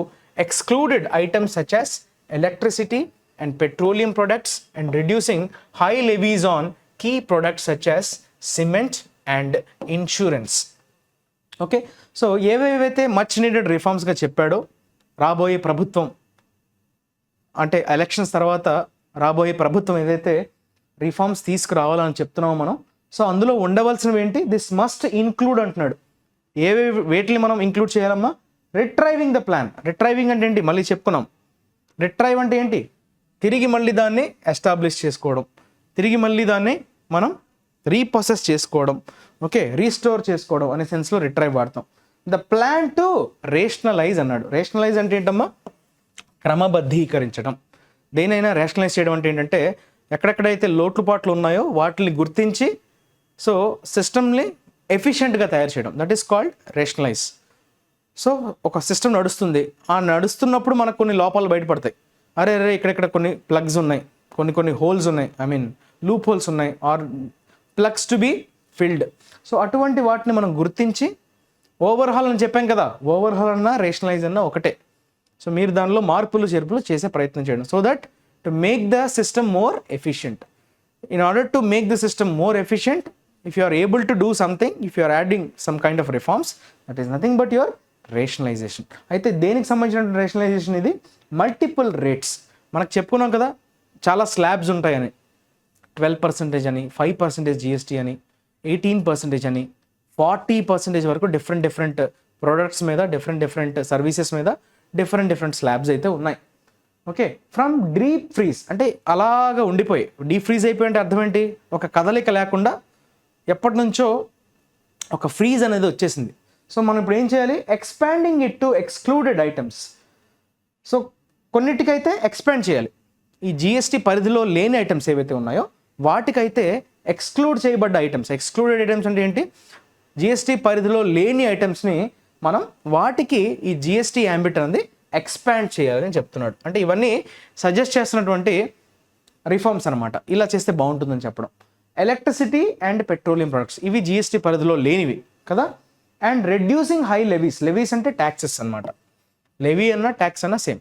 excluded items such as electricity and petroleum products, and reducing high levies on key products such as cement and insurance. Okay, so ఏవేవైతే much needed రిఫార్మ్స్గా చెప్పాడో రాబోయే ప్రభుత్వం, అంటే elections తర్వాత రాబోయే ప్రభుత్వం ఏదైతే reforms తీసుకురావాలని చెప్తున్నామో మనం, సో అందులో ఉండవలసినవి ఏంటి? దిస్ మస్ట్ ఇన్క్లూడ్ అంటున్నాడు. ఏవేవి వేటిని మనం ఇంక్లూడ్ చేయాలమ్మా? రిట్రైవింగ్ ద ప్లాన్. రిట్రైవింగ్ అంటే ఏంటి? మళ్ళీ చెప్పుకున్నాం. రిట్రైవ్ అంటే ఏంటి? తిరిగి మళ్ళీ దాన్ని ఎస్టాబ్లిష్ చేసుకోవడం, తిరిగి మళ్ళీ దాన్ని మనం రీప్రొసెస్ చేసుకోవడం, ఓకే, రీస్టోర్ చేసుకోవడం అనే సెన్స్లో రిట్రైవ్ వాడతాం. ద ప్లాన్ టు రేషనలైజ్ అన్నాడు. రేషనలైజ్ అంటే ఏంటమ్మా? క్రమబద్ధీకరించడం. దేనైనా రేషనలైజ్ చేయడం అంటే ఏంటంటే ఎక్కడెక్కడైతే లోటుపాట్లు ఉన్నాయో వాటిని గుర్తించి సో సిస్టమ్ని ఎఫిషియెంట్గా తయారు చేయడం, that is called rationalize. So ఒక సిస్టమ్ నడుస్తుంది, ఆ నడుస్తున్నప్పుడు మనకు కొన్ని లోపాలు బయటపడతాయి. అరే ఇక్కడ కొన్ని ప్లగ్స్ ఉన్నాయి, కొన్ని హోల్స్ ఉన్నాయి, ఐ మీన్ లూప్ హోల్స్ ఉన్నాయి, or plugs to be filled. So అటువంటి వాటిని మనం గుర్తించి ఓవర్హాల్ అని చెప్పాం కదా, ఓవర్హాల్ అన్నా రేషనలైజ్ అన్నా ఒకటే. సో మీరు దానిలో మార్పులు చేర్పులు చేసే ప్రయత్నం చేయడం, so that to make the system more efficient. In order to make the system more efficient, if you are able to do something, if you are adding some kind of reforms, that is nothing but your rationalization. అయితే దేనికి సంబంధించిన rationalization ఇది? Multiple rates. మనకు చెప్పుకున్నాం కదా, చాలా slabs ఉంటాయని, 12% అని, 5% జిఎస్టీ అని, 18% అని, 40% వరకు డిఫరెంట్ ప్రోడక్ట్స్ మీద, డిఫరెంట్ సర్వీసెస్ మీద డిఫరెంట్ స్లాబ్స్ అయితే ఉన్నాయి. ఓకే, ఫ్రమ్ డీప్ ఫ్రీజ్ అంటే అలాగా ఉండిపోయి, డీప్ ఫ్రీజ్ అయిపోయి అంటే అర్థం ఏంటి? ఒక కదలిక లేకుండా ఎప్పటి నుంచో ఒక ఫ్రీజ్ అనేది వచ్చేసింది. సో మనం ఇప్పుడు ఏం చేయాలి? Expanding it to excluded items. So కొన్నిటికైతే ఎక్స్పాండ్ చేయాలి. ఈ జిఎస్టీ పరిధిలో లేని ఐటమ్స్ ఏవైతే ఉన్నాయో వాటికైతే ఎక్స్క్లూడ్ చేయబడ్డ ఐటమ్స్. ఎక్స్క్లూడెడ్ ఐటమ్స్ అంటే ఏంటి? జిఎస్టీ పరిధిలో లేని ఐటమ్స్ని మనం వాటికి ఈ జిఎస్టీ యాంబిట్ అనేది ఎక్స్పాండ్ చేయాలని చెప్తున్నాడు. అంటే ఇవన్నీ సజెస్ట్ చేస్తున్నటువంటి రిఫార్మ్స్ అనమాట. ఇలా చేస్తే బాగుంటుందని చెప్పడం. ఎలక్ట్రిసిటీ అండ్ పెట్రోలియం ప్రొడక్ట్స్, ఇవి జిఎస్టీ పరిధిలో లేనివి కదా. And reducing high levies. Levies అంటే ట్యాక్సెస్ అనమాట. లెవీ అన్న ట్యాక్స్ అన్న same.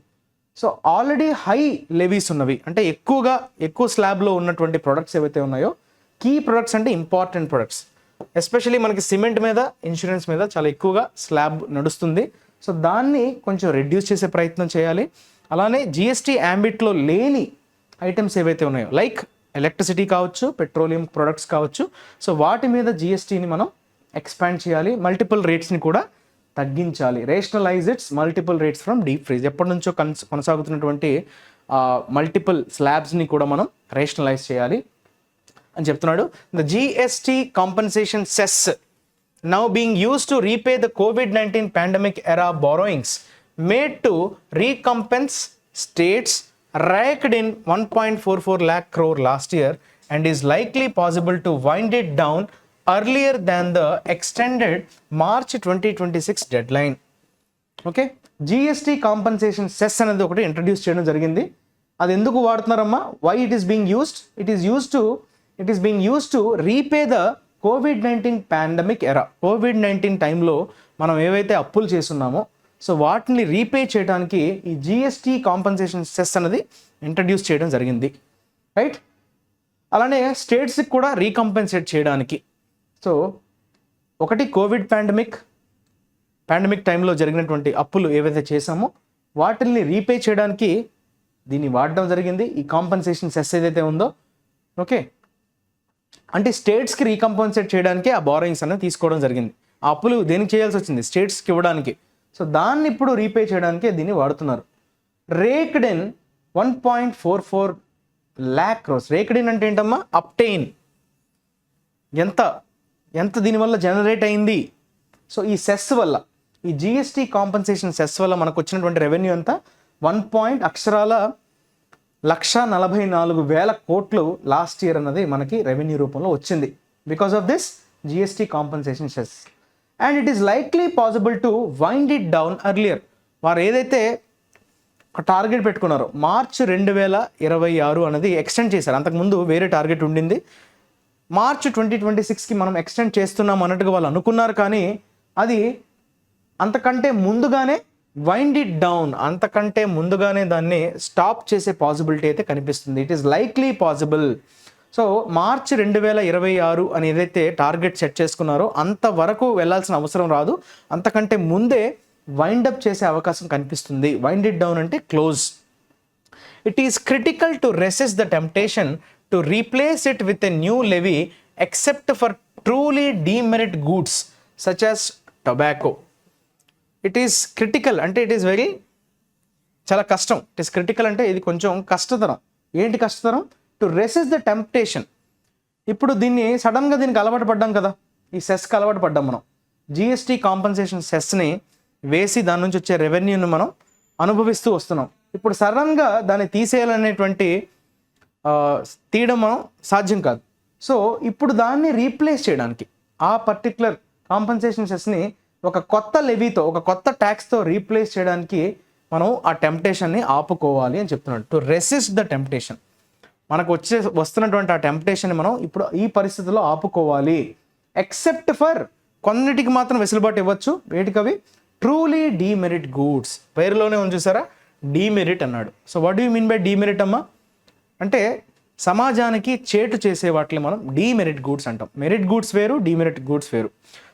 So already high levies ఉన్నవి అంటే ఎక్కువ స్లాబ్లో ఉన్నటువంటి ప్రొడక్ట్స్ ఏవైతే ఉన్నాయో, కీ ప్రొడక్ట్స్ అంటే ఇంపార్టెంట్ ప్రొడక్ట్స్, ఎస్పెషల్లీ మనకి సిమెంట్ మీద, ఇన్సూరెన్స్ మీద చాలా ఎక్కువగా స్లాబ్ నడుస్తుంది. సో దాన్ని కొంచెం రెడ్యూస్ చేసే ప్రయత్నం చేయాలి. అలానే జిఎస్టీ యాంబిట్లో లేని ఐటమ్స్ ఏవైతే ఉన్నాయో, లైక్ ఎలక్ట్రిసిటీ కావచ్చు, పెట్రోలియం ప్రొడక్ట్స్ కావచ్చు, సో వాటి మీద జిఎస్టీని మనం ఎక్స్పాండ్ చేయాలి. మల్టిపుల్ రేట్స్ని కూడా తగ్గించాలి. Rationalize its multiple rates from deep freeze. ఎప్పటి నుంచో కొనసాగుతున్నటువంటి మల్టిపుల్ స్లాబ్స్ని కూడా మనం రేషనలైజ్ చేయాలి అని చెప్తున్నాడు. The GST compensation cess now being used to repay the COVID-19 pandemic era borrowings made to recompense states raked in 1.44 lakh crore last year and is likely possible to wind it down earlier than the extended March 2026 deadline. Okay, GST compensation cess అనేది ఒకటి introduce చేయడం జరిగింది. అది ఎందుకు వాడుతున్నారమ్మా? Why it is being used? It is being used to repay the COVID-19 pandemic era. COVID-19 టైంలో మనం ఏవైతే అప్పులు చేస్తున్నామో సో వాటిని రీపే చేయడానికి ఈ జిఎస్టీ కాంపన్సేషన్ సెస్ అనేది ఇంట్రడ్యూస్ చేయడం జరిగింది, రైట్. అలానే స్టేట్స్కి కూడా రీకంపెన్సేట్ చేయడానికి సో ఒకటి కోవిడ్ పాండమిక్ టైంలో జరిగినటువంటి అప్పులు ఏవైతే చేశామో వాటిల్ని రీపే చేయడానికి దీన్ని వాడడం జరిగింది. ఈ కాంపన్సేషన్ సెస్ ఏదైతే ఉందో, ఓకే, అంటే స్టేట్స్కి రీకంపన్సేట్ చేయడానికి ఆ బారోయింగ్స్ అనేది తీసుకోవడం జరిగింది. ఆ అప్పులు దేనికి చేయాల్సి వచ్చింది? స్టేట్స్కి ఇవ్వడానికి. సో దాన్ని ఇప్పుడు రీపే చేయడానికి దీన్ని వాడుతున్నారు. రేక్డ్ ఇన్ 1.44 lakh crores. రేక్డ్ ఇన్ అంటే ఏంటమ్మా? అప్టైన్. ఎంత దీనివల్ల జనరేట్ అయింది? సో ఈ సెస్ వల్ల, ఈ జిఎస్టీ కాంపన్సేషన్ సెస్ వల్ల మనకు వచ్చినటువంటి రెవెన్యూ అంతా 1,44,000 కోట్లు లాస్ట్ ఇయర్ అన్నది మనకి రెవెన్యూ రూపంలో వచ్చింది because of this GST compensation cess. And it is likely possible to wind it down earlier. వారు ఏదైతే ఒక టార్గెట్ పెట్టుకున్నారో మార్చ్ 2026 అనేది ఎక్స్టెండ్ చేశారు. అంతకుముందు వేరే టార్గెట్ ఉండింది. మార్చ్ 2026కి మనం ఎక్స్టెండ్ చేస్తున్నాం అన్నట్టుగా వాళ్ళు అనుకున్నారు. కానీ అది అంతకంటే ముందుగానే వైండ్ ఇట్ డౌన్, అంతకంటే ముందుగానే దాన్ని స్టాప్ చేసే పాసిబిలిటీ అయితే కనిపిస్తుంది. It is likely possible. So March 2026 అని ఏదైతే టార్గెట్ సెట్ చేసుకున్నారో అంతవరకు వెళ్ళాల్సిన అవసరం రాదు. అంతకంటే ముందే వైండప్ చేసే అవకాశం కనిపిస్తుంది. వైండ్ ఇట్ డౌన్ అంటే close. It is critical to resist the temptation to replace it with a new levy except for truly demerit goods such as tobacco. It is critical అంటే ఇట్ ఈస్ వెరీ చాలా కష్టం. It is critical అంటే ఇది కొంచెం కష్టతరం. ఏంటి కష్టతరం? To resist the temptation. ఇప్పుడు దీన్ని సడన్గా దీనికి అలవాటు పడ్డాం కదా, ఈ సెస్కి అలవాటు పడ్డాం మనం. జిఎస్టీ కాంపన్సేషన్ సెస్ని వేసి దాని నుంచి వచ్చే రెవెన్యూని మనం అనుభవిస్తూ వస్తున్నాం. ఇప్పుడు సడన్గా దాన్ని తీసేయాలనేటువంటి తీయడం మనం సాధ్యం కాదు. సో ఇప్పుడు దాన్ని రీప్లేస్ చేయడానికి, ఆ పర్టికులర్ కాంపన్సేషన్ సెస్ని ఒక కొత్త లెవీతో, ఒక కొత్త ట్యాక్స్తో రీప్లేస్ చేయడానికి మనం ఆ టెంప్టేషన్ని ఆపుకోవాలి అని చెప్తున్నాడు. To resist the temptation. మనకు వస్తున్నటువంటి ఆ టెంప్టేషన్ని మనం ఇప్పుడు ఈ పరిస్థితుల్లో ఆపుకోవాలి. ఎక్సెప్ట్ ఫర్ కొన్నిటికి మాత్రం వెసులుబాటు ఇవ్వచ్చు. వేటికవి? Truly demerit goods. పేరులోనే ఉంది చూసారా, డీమెరిట్ అన్నాడు. So what do you mean by demerit అమ్మా? అంటే సమాజానికి చేటు చేసే వాటిని మనం డీమెరిట్ గూడ్స్ అంటాం. మెరిట్ గూడ్స్ వేరు, డీమెరిట్ గూడ్స్ వేరు.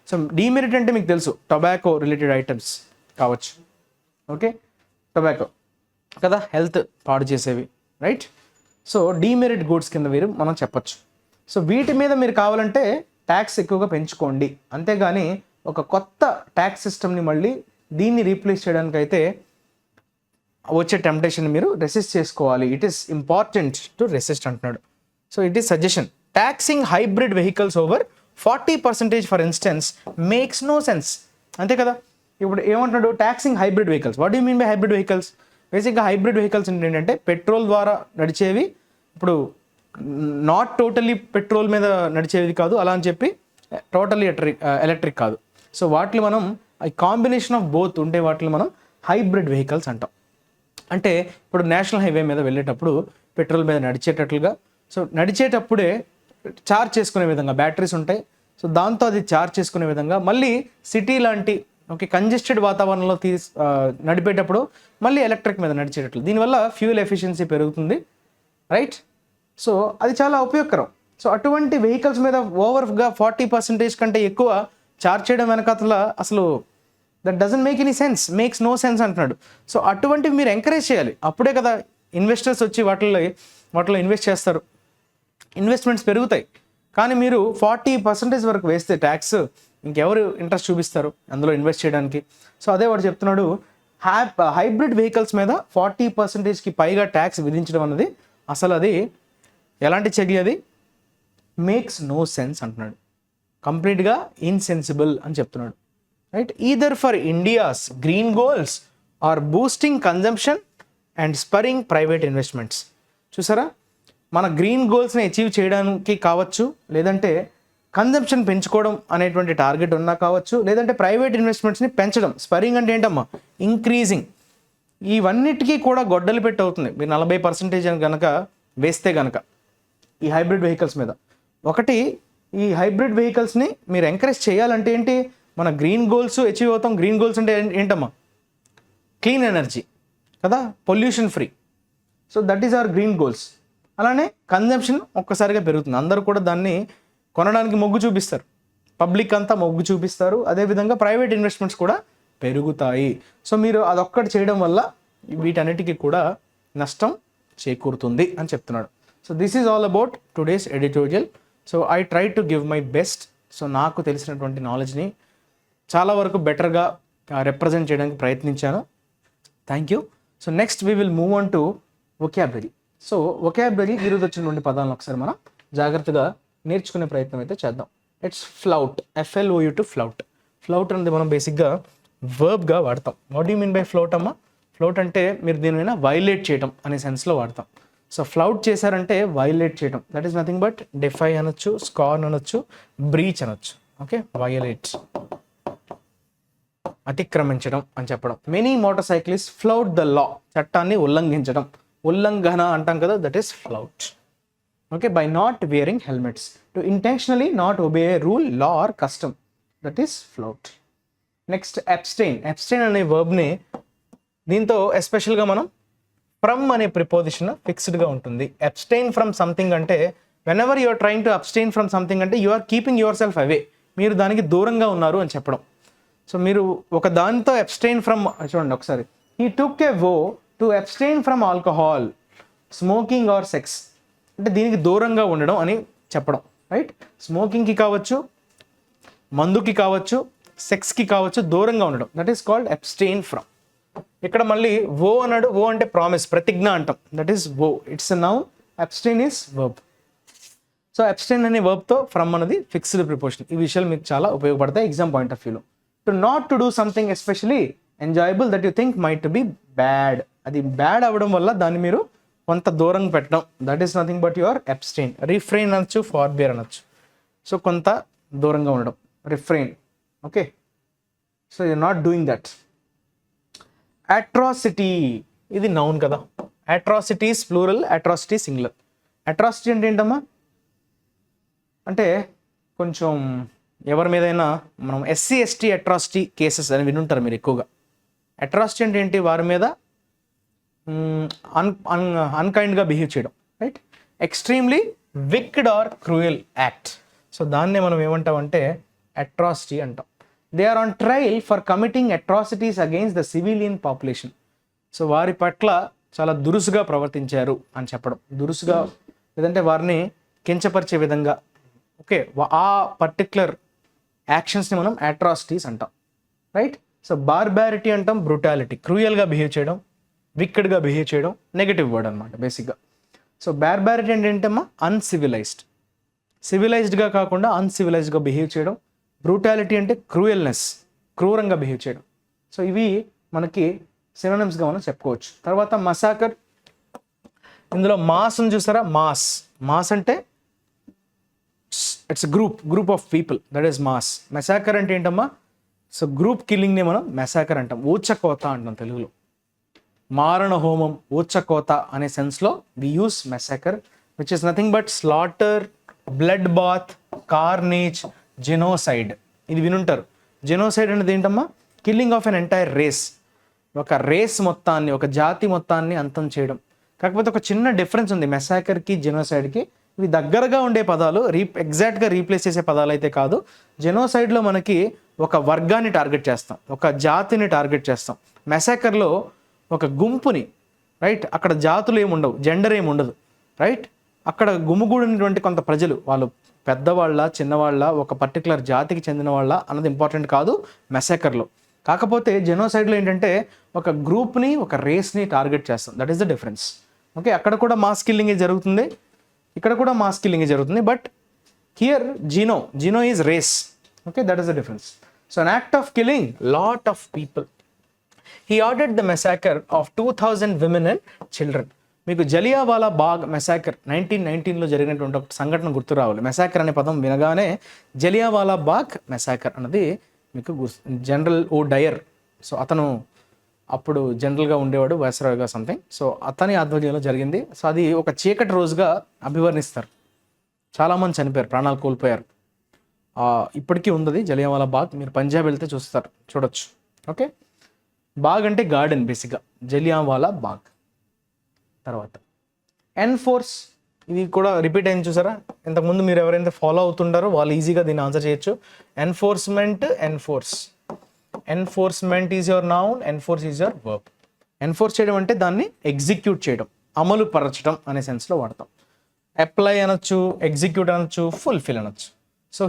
సో డీమెరిట్ అంటే మీకు తెలుసు, టొబాకో రిలేటెడ్ ఐటమ్స్ కావచ్చు. ఓకే, టొబాకో కదా, హెల్త్ పాడు చేసేవి, రైట్? సో డీమెరిట్ గూడ్స్ కింద వీరు మనం చెప్పచ్చు. సో వీటి మీద మీరు కావాలంటే ట్యాక్స్ ఎక్కువగా పెంచుకోండి. అంతేగాని ఒక కొత్త ట్యాక్స్ సిస్టమ్ని మళ్ళీ దీన్ని రీప్లేస్ చేయడానికి అయితే వచ్చే టెంప్టేషన్ మీరు రెసిస్ట్ చేసుకోవాలి. It is important to resist అంటున్నాడు. So it is suggestion. Taxing hybrid vehicles over 40% for instance makes no sense. అంతే కదా. ఇప్పుడు ఏమంటున్నాడు? Taxing hybrid vehicles. What you mean by hybrid vehicles? బేసిక్గా హైబ్రిడ్ వెహికల్స్ ఏంటంటే petrol ద్వారా నడిచేవి, ఇప్పుడు నాట్ టోటలీ పెట్రోల్ మీద నడిచేవి కాదు, అలా అని చెప్పి టోటలీ ఎలక్ట్రిక్ కాదు. సో వాటిని మనం ఈ కాంబినేషన్ ఆఫ్ బోత్ ఉంటే వాటిని మనం హైబ్రిడ్ వెహికల్స్ అంటాం. అంటే ఇప్పుడు నేషనల్ హైవే మీద వెళ్ళేటప్పుడు పెట్రోల్ మీద నడిచేటట్లుగా, సో నడిచేటప్పుడే ఛార్జ్ చేసుకునే విధంగా బ్యాటరీస్ ఉంటాయి. సో దాంతో అది ఛార్జ్ చేసుకునే విధంగా మళ్ళీ సిటీ లాంటి కంజెస్టెడ్ వాతావరణంలో నడిపేటప్పుడు మళ్ళీ ఎలక్ట్రిక్ మీద నడిచేటట్లు. దీనివల్ల ఫ్యూయల్ ఎఫిషియన్సీ పెరుగుతుంది, రైట్? సో అది చాలా ఉపయోగకరం. సో అటువంటి వెహికల్స్ మీద ఓవర్గా 40% కంటే ఎక్కువ ఛార్జ్ చేయడం వెనకాతల అసలు that doesn't make any sense, makes no sense అంటున్నాడు. సో అటువంటివి మీరు ఎంకరేజ్ చేయాలి. అప్పుడే కదా ఇన్వెస్టర్స్ వచ్చి వాటిలో ఇన్వెస్ట్ చేస్తారు, ఇన్వెస్ట్మెంట్స్ పెరుగుతాయి. కానీ మీరు 40% వరకు వేస్తే ట్యాక్స్, ఇంకెవరు ఇంట్రెస్ట్ చూపిస్తారు అందులో ఇన్వెస్ట్ చేయడానికి? సో అదే వాడు చెప్తున్నాడు, హైబ్రిడ్ వెహికల్స్ మీద 40%కి పైగా ట్యాక్స్ విధించడం అన్నది అసలు అది ఎలాంటి చర్య? అది మేక్స్ నో సెన్స్ అంటున్నాడు. కంప్లీట్గా ఇన్సెన్సిబుల్ అని చెప్తున్నాడు, right? Either for India's green goals or boosting consumption and spurring private investments. చూసారా, మన గ్రీన్ గోల్స్ని అచీవ్ చేయడానికి కావచ్చు, లేదంటే కన్జంప్షన్ పెంచుకోవడం అనేటువంటి టార్గెట్ ఉన్నా కావచ్చు, లేదంటే ప్రైవేట్ ఇన్వెస్ట్మెంట్స్ని పెంచడం. స్పరింగ్ అంటే ఏంటమ్మా? ఇంక్రీజింగ్. ఇవన్నిటికీ కూడా గొడ్డలు పెట్టి అవుతుంది మీరు 40% కనుక వేస్తే కనుక ఈ హైబ్రిడ్ వెహికల్స్ మీద. ఒకటి, ఈ హైబ్రిడ్ వెహికల్స్ని మీరు ఎంకరేజ్ చేయాలంటే ఏంటి? మన గ్రీన్ గోల్స్ అచీవ్ అవుతాం. గ్రీన్ గోల్స్ అంటే ఏంటమ్మా? క్లీన్ ఎనర్జీ కదా, pollution free. So that is our green goals. అలానే కన్జంప్షన్ ఒక్కసారిగా పెరుగుతుంది, అందరూ కూడా దాన్ని కొనడానికి మొగ్గు చూపిస్తారు. పబ్లిక్ అంతా మొగ్గు చూపిస్తారు, అదేవిధంగా ప్రైవేట్ ఇన్వెస్ట్మెంట్స్ కూడా పెరుగుతాయి. సో మీరు అదొక్కటి చేయడం వల్ల వీటన్నిటికీ కూడా నష్టం చేకూరుతుంది అని చెప్తున్నాడు. So this is all about today's editorial. So I try to give my best. So నాకు తెలిసినటువంటి నాలెడ్జ్ని చాలా వరకు బెటర్గా రిప్రజెంట్ చేయడానికి ప్రయత్నించాను. Thank you. So next we will move on to vocabulary. So vocabulary ఈరోజు వచ్చినటువంటి పదాలను ఒకసారి మనం జాగ్రత్తగా నేర్చుకునే ప్రయత్నం అయితే చేద్దాం. It's flout, FLOUT, flout. Flout అనేది మనం బేసిక్గా వర్బ్గా వాడతాం. What do mean by flout అమ్మా? ఫ్లౌట్ అంటే మీరు దీనిపైన వైలేట్ చేయడం అనే సెన్స్లో వాడతాం. సో ఫ్లౌట్ చేశారంటే వైలేట్ చేయడం, that is nothing but defy అనొచ్చు, స్కార్న్ అనొచ్చు, బ్రీచ్ అనొచ్చు. ఓకే, వైలేట్ అతిక్రమించడం అని చెప్పడం. Many motor cyclist flout the law, చట్టాన్ని ఉల్లంఘించడం, ఉల్లంఘన అంటాం కదా, that is flout. Okay, by not wearing helmets, to intentionally not obey a rule, law or custom, that is flout. Next abstain. Abstain అనే వర్బ్ని దీంతో ఎస్పెషల్గా మనం ఫ్రమ్ అనే ప్రిపోజిషన్ ఫిక్స్డ్గా ఉంటుంది. అబ్స్టైన్ ఫ్రమ్ సంథింగ్ అంటే whenever you're trying to abstain from something అంటే you are keeping yourself away, మీరు దానికి దూరంగా ఉన్నారు అని చెప్పడం. సో మీరు ఒక దానితో అబ్స్టైన్ ఫ్రమ్, చూడండి ఒకసారి, హీ టుక్ ఏ వో to abstain from alcohol, smoking are sex, అంటే దీనికి దూరంగా ఉండడం అని చెప్పడం. రైట్, స్మోకింగ్కి కావచ్చు, మందుకి కావచ్చు, సెక్స్కి కావచ్చు, దూరంగా ఉండడం, that is called abstain from. ఇక్కడ మళ్ళీ వో అన్నాడు, వో అంటే ప్రామిస్, ప్రతిజ్ఞ అంటాం, దట్ ఈస్ వో, it's a noun, abstain is verb. So abstain అనే వర్బ్తో ఫ్రమ్ అనేది ఫిక్స్డ్ ప్రిపోజిషన్. ఈ విషయాలు మీకు చాలా ఉపయోగపడతాయి ఎగ్జామ్ పాయింట్ ఆఫ్ వ్యూలో. To not to do something especially enjoyable that you think might be bad, అది బ్యాడ్ అవ్వడం వల్ల దాన్ని మీరు కొంత దూరం పెట్టడం, that is nothing but your abstain. Refrain అనొచ్చు, ఫార్బియర్ అనొచ్చు. సో కొంత దూరంగా ఉండడం, refrain. Okay, so you're not doing that. Atrocity, ఇది నౌన్ కదా, atrocities plural, atrocity singular. Atrocity అంటే ఏంటమ్మా? అంటే కొంచెం ఎవరి మీదైనా మనం SC ST అట్రాసిటీ కేసెస్ అని వినుంటారు మీరు ఎక్కువగా. అట్రాసిటీ అంటే ఏంటి? వారి మీద అన్కైండ్గా బిహేవ్ చేయడం. Right, extremely wicked or cruel act. So దాన్నే మనం ఏమంటామంటే అట్రాసిటీ అంటాం. They are on trial for committing atrocities against the civilian population. So వారి పట్ల చాలా దురుసుగా ప్రవర్తించారు అని చెప్పడం. దురుసుగా లేదంటే వారిని కించపరిచే విధంగా, ఓకే, ఆ పర్టిక్యులర్ యాక్షన్స్ని మనం అట్రాసిటీస్ అంటాం. రైట్, సో బార్బారిటీ అంటాం బ్రూటాలిటీ, క్రూయల్గా బిహేవ్ చేయడం, విక్కెడ్గా బిహేవ్ చేయడం, నెగటివ్ వర్డ్ అనమాట బేసిక్గా. సో బార్బారిటీ అంటే ఏంటమ్మా? అన్సివిలైజ్డ్, సివిలైజ్డ్గా కాకుండా అన్సివిలైజ్డ్గా బిహేవ్ చేయడం. బ్రూటాలిటీ అంటే క్రూయల్నెస్, క్రూరంగా బిహేవ్ చేయడం. సో ఇవి మనకి సినోనిమ్స్గా మనం చెప్పుకోవచ్చు. తర్వాత మసాకర్, ఇందులో మాస్ అని చూసారా? మాస్, మాస్ అంటే it's group of people, that is mass. Massacre అంటే ఏంటమ్మా? సో గ్రూప్ కిల్లింగ్ని మనం మెసాకర్ అంటాం, ఊచకోత అంటాం తెలుగులో. మారణ హోమం, ఊచకోత అనే సెన్స్లో we use massacre, which is nothing but slaughter, blood bath, carnage, genocide. ఇది వినుంటారు. జెనోసైడ్ అనేది ఏంటమ్మా? Killing of an entire race, ఒక రేస్ మొత్తాన్ని, ఒక జాతి మొత్తాన్ని అంతం చేయడం. కాకపోతే ఒక చిన్న డిఫరెన్స్ ఉంది మెసాకర్కి, జెనోసైడ్కి. ఇవి దగ్గరగా ఉండే పదాలు, ఎగ్జాక్ట్గా రీప్లేస్ చేసే పదాలు అయితే కాదు. జెనోసైడ్లో మనకి ఒక వర్గాన్ని టార్గెట్ చేస్తాం, ఒక జాతిని టార్గెట్ చేస్తాం. మెసాకర్లో ఒక గుంపుని, రైట్, అక్కడ జాతులు ఏముండవు, జెండర్ ఏముండదు. రైట్, అక్కడ గుమిగూడినటువంటి కొంత ప్రజలు, వాళ్ళు పెద్దవాళ్ళ, చిన్నవాళ్ళ, ఒక పర్టికులర్ జాతికి చెందిన వాళ్ళ అన్నది ఇంపార్టెంట్ కాదు మెసాకర్లో. కాకపోతే జెనోసైడ్లో ఏంటంటే ఒక గ్రూప్ని, ఒక రేస్ని టార్గెట్ చేస్తాం, that is the difference. Okay, అక్కడ కూడా మాస్ కిల్లింగ్ జరుగుతుంది, ఇక్కడ కూడా మాస్ కిల్లింగ్ జరుగుతుంది, but here geno is race. Okay, that is the difference. So an act of killing lot of people. He ordered the massacre of 2000 women and children. మీకు జలియావాలా బాగ్ massacre 1919లో జరిగినటువంటి ఒక సంఘటన గుర్తు రావాలి. మెసాకర్ అనే పదం వినగానే జలియావాలా బాగ్ మెసాకర్ అన్నది మీకు జనరల్ ఓ డయర్, సో అతను అప్పుడు జనరల్గా ఉండేవాడు, వైస్రాయ్గా సంథింగ్. సో అతని ఆధ్వర్యంలో జరిగింది. సో అది ఒక చీకటి రోజుగా అభివర్ణిస్తారు. చాలామంది చనిపోయారు, ప్రాణాలు కోల్పోయారు. ఇప్పటికీ ఉంది జలియావాలా బాగ్, మీరు పంజాబ్ వెళ్తే చూడొచ్చు. ఓకే, బాగ్ అంటే గార్డెన్ బేసిక్గా, జలియావాలా బాగ్. తర్వాత ఎన్ఫోర్స్ ఇది కూడా రిపీట్ అయింది చూసారా, ఇంతకుముందు మీరు ఎవరైతే ఫాలో అవుతుంటారో వాళ్ళు ఈజీగా దీన్ని ఆన్సర్ చేయొచ్చు. Enforcement, enforcement is your noun, enforce is your verb. Enforce చేయడం అంటే దాన్ని ఎగ్జిక్యూట్ చేయడం, అమలు పరచడం అనే సెన్స్లో వాడతాం. అప్లై అనొచ్చు, ఎగ్జిక్యూట్ అనొచ్చు, ఫుల్ఫిల్ అనొచ్చు. So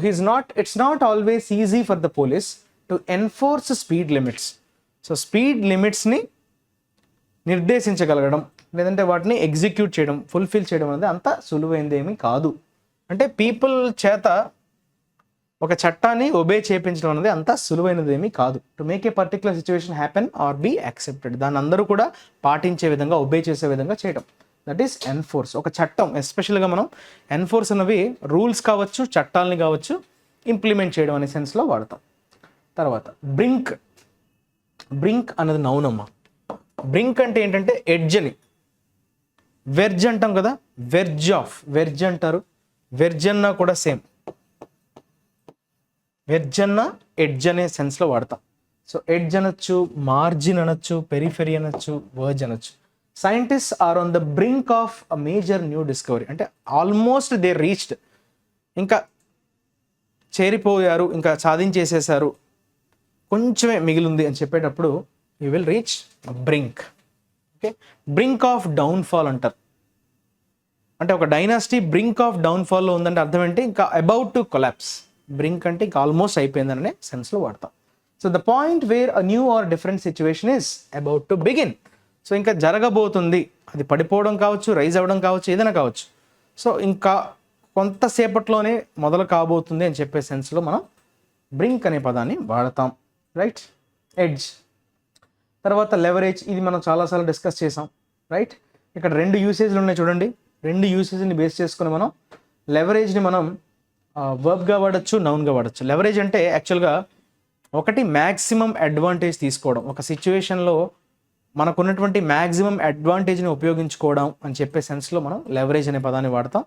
it's not always easy for the police to enforce speed limits. So speed లిమిట్స్ని నిర్దేశించగలగడం లేదంటే వాటిని ఎగ్జిక్యూట్ చేయడం, ఫుల్ఫిల్ చేయడం అనేది అంత సులువైంది ఏమీ కాదు. అంటే పీపుల్ చేత ఒక చట్టాన్ని ఒబే చేయించడం అనేది అంత సులువైనది ఏమీ కాదు. To make a particular situation happen or be accepted, దాన్ని అందరూ కూడా పాటించే విధంగా, ఒబే చేసే విధంగా చేయడం, దట్ ఈస్ ఎన్ఫోర్స్. ఒక చట్టం ఎస్పెషల్గా మనం ఎన్ఫోర్స్ అన్నవి రూల్స్ కావచ్చు, చట్టాలని కావచ్చు, ఇంప్లిమెంట్ చేయడం అనే సెన్స్లో వాడతాం. తర్వాత బ్రింక్ అన్నది నౌన్ అమ్మ. బ్రింక్ అంటే ఏంటంటే ఎడ్జ్ అని. వెర్జ్ అంటాం కదా, వెర్జ్ అంటారు, వెర్జ్ అన్నా కూడా సేమ్, వెర్జ్ అన్న ఎడ్జ్ అనే సెన్స్లో వాడతాం. సో ఎడ్జ్ అనొచ్చు, మార్జిన్ అనొచ్చు, పెరిఫెరీ అనొచ్చు, వర్జ్ అనొచ్చు. Scientist are on the brink of a major new discovery, అంటే ఆల్మోస్ట్ దే రీచ్డ్, ఇంకా చేరిపోయారు, ఇంకా సాధించేసేసారు, కొంచెమే మిగిలింది అని చెప్పేటప్పుడు you will reach brink. Okay, brink of downfall అంటారు. అంటే ఒక డైనాసిటీ బ్రింక్ ఆఫ్ డౌన్ఫాల్లో ఉందంటే అర్థం ఏంటి, ఇంకా అబౌట్ టు కొలాప్స్. బ్రింక్ అంటే ఇంకా ఆల్మోస్ట్ అయిపోయిందనే సెన్స్లో వాడతాం. So the point where a new or different situation is about to begin. So ఇంకా జరగబోతుంది, అది పడిపోవడం కావచ్చు, రైజ్ అవ్వడం కావచ్చు, ఏదైనా కావచ్చు. సో ఇంకా కొంతసేపట్లోనే మొదలు కాబోతుంది అని చెప్పే సెన్స్లో మనం బ్రింక్ అనే పదాన్ని వాడతాం. Right, edge. తర్వాత లెవరేజ్, ఇది మనం చాలాసార్లు డిస్కస్ చేసాం. రైట్, ఇక్కడ 2 యూసేజ్లు ఉన్నాయి చూడండి. 2 యూసేజ్ని బేస్ చేసుకుని మనం లెవరేజ్ని మనం వర్బ్గా వాడచ్చు, నౌన్గా వాడచ్చు. లెవరేజ్ అంటే యాక్చువల్గా ఒకటి మ్యాక్సిమం అడ్వాంటేజ్ తీసుకోవడం, ఒక సిచ్యువేషన్లో మనకున్నటువంటి మ్యాక్సిమం అడ్వాంటేజ్ని ఉపయోగించుకోవడం అని చెప్పే సెన్స్లో మనం లెవరేజ్ అనే పదాన్ని వాడతాం.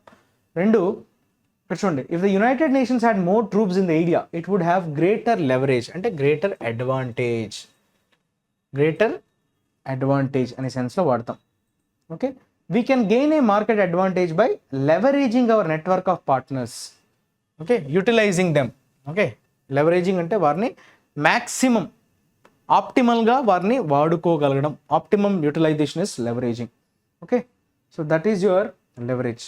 2, ఇక్కడ చూడండి, if the United Nations had more troops in the area it would have greater leverage, అంటే గ్రేటర్ అడ్వాంటేజ్ అనే సెన్స్లో వాడతాం. Okay, we can gain a market advantage by leveraging our network of partners. Okay, utilising them. Okay, leveraging అంటే వారిని maximum, ఆప్టిమల్గా వారిని వాడుకోగలగడం. Optimum utilisation is leveraging. Okay, so that is your leverage.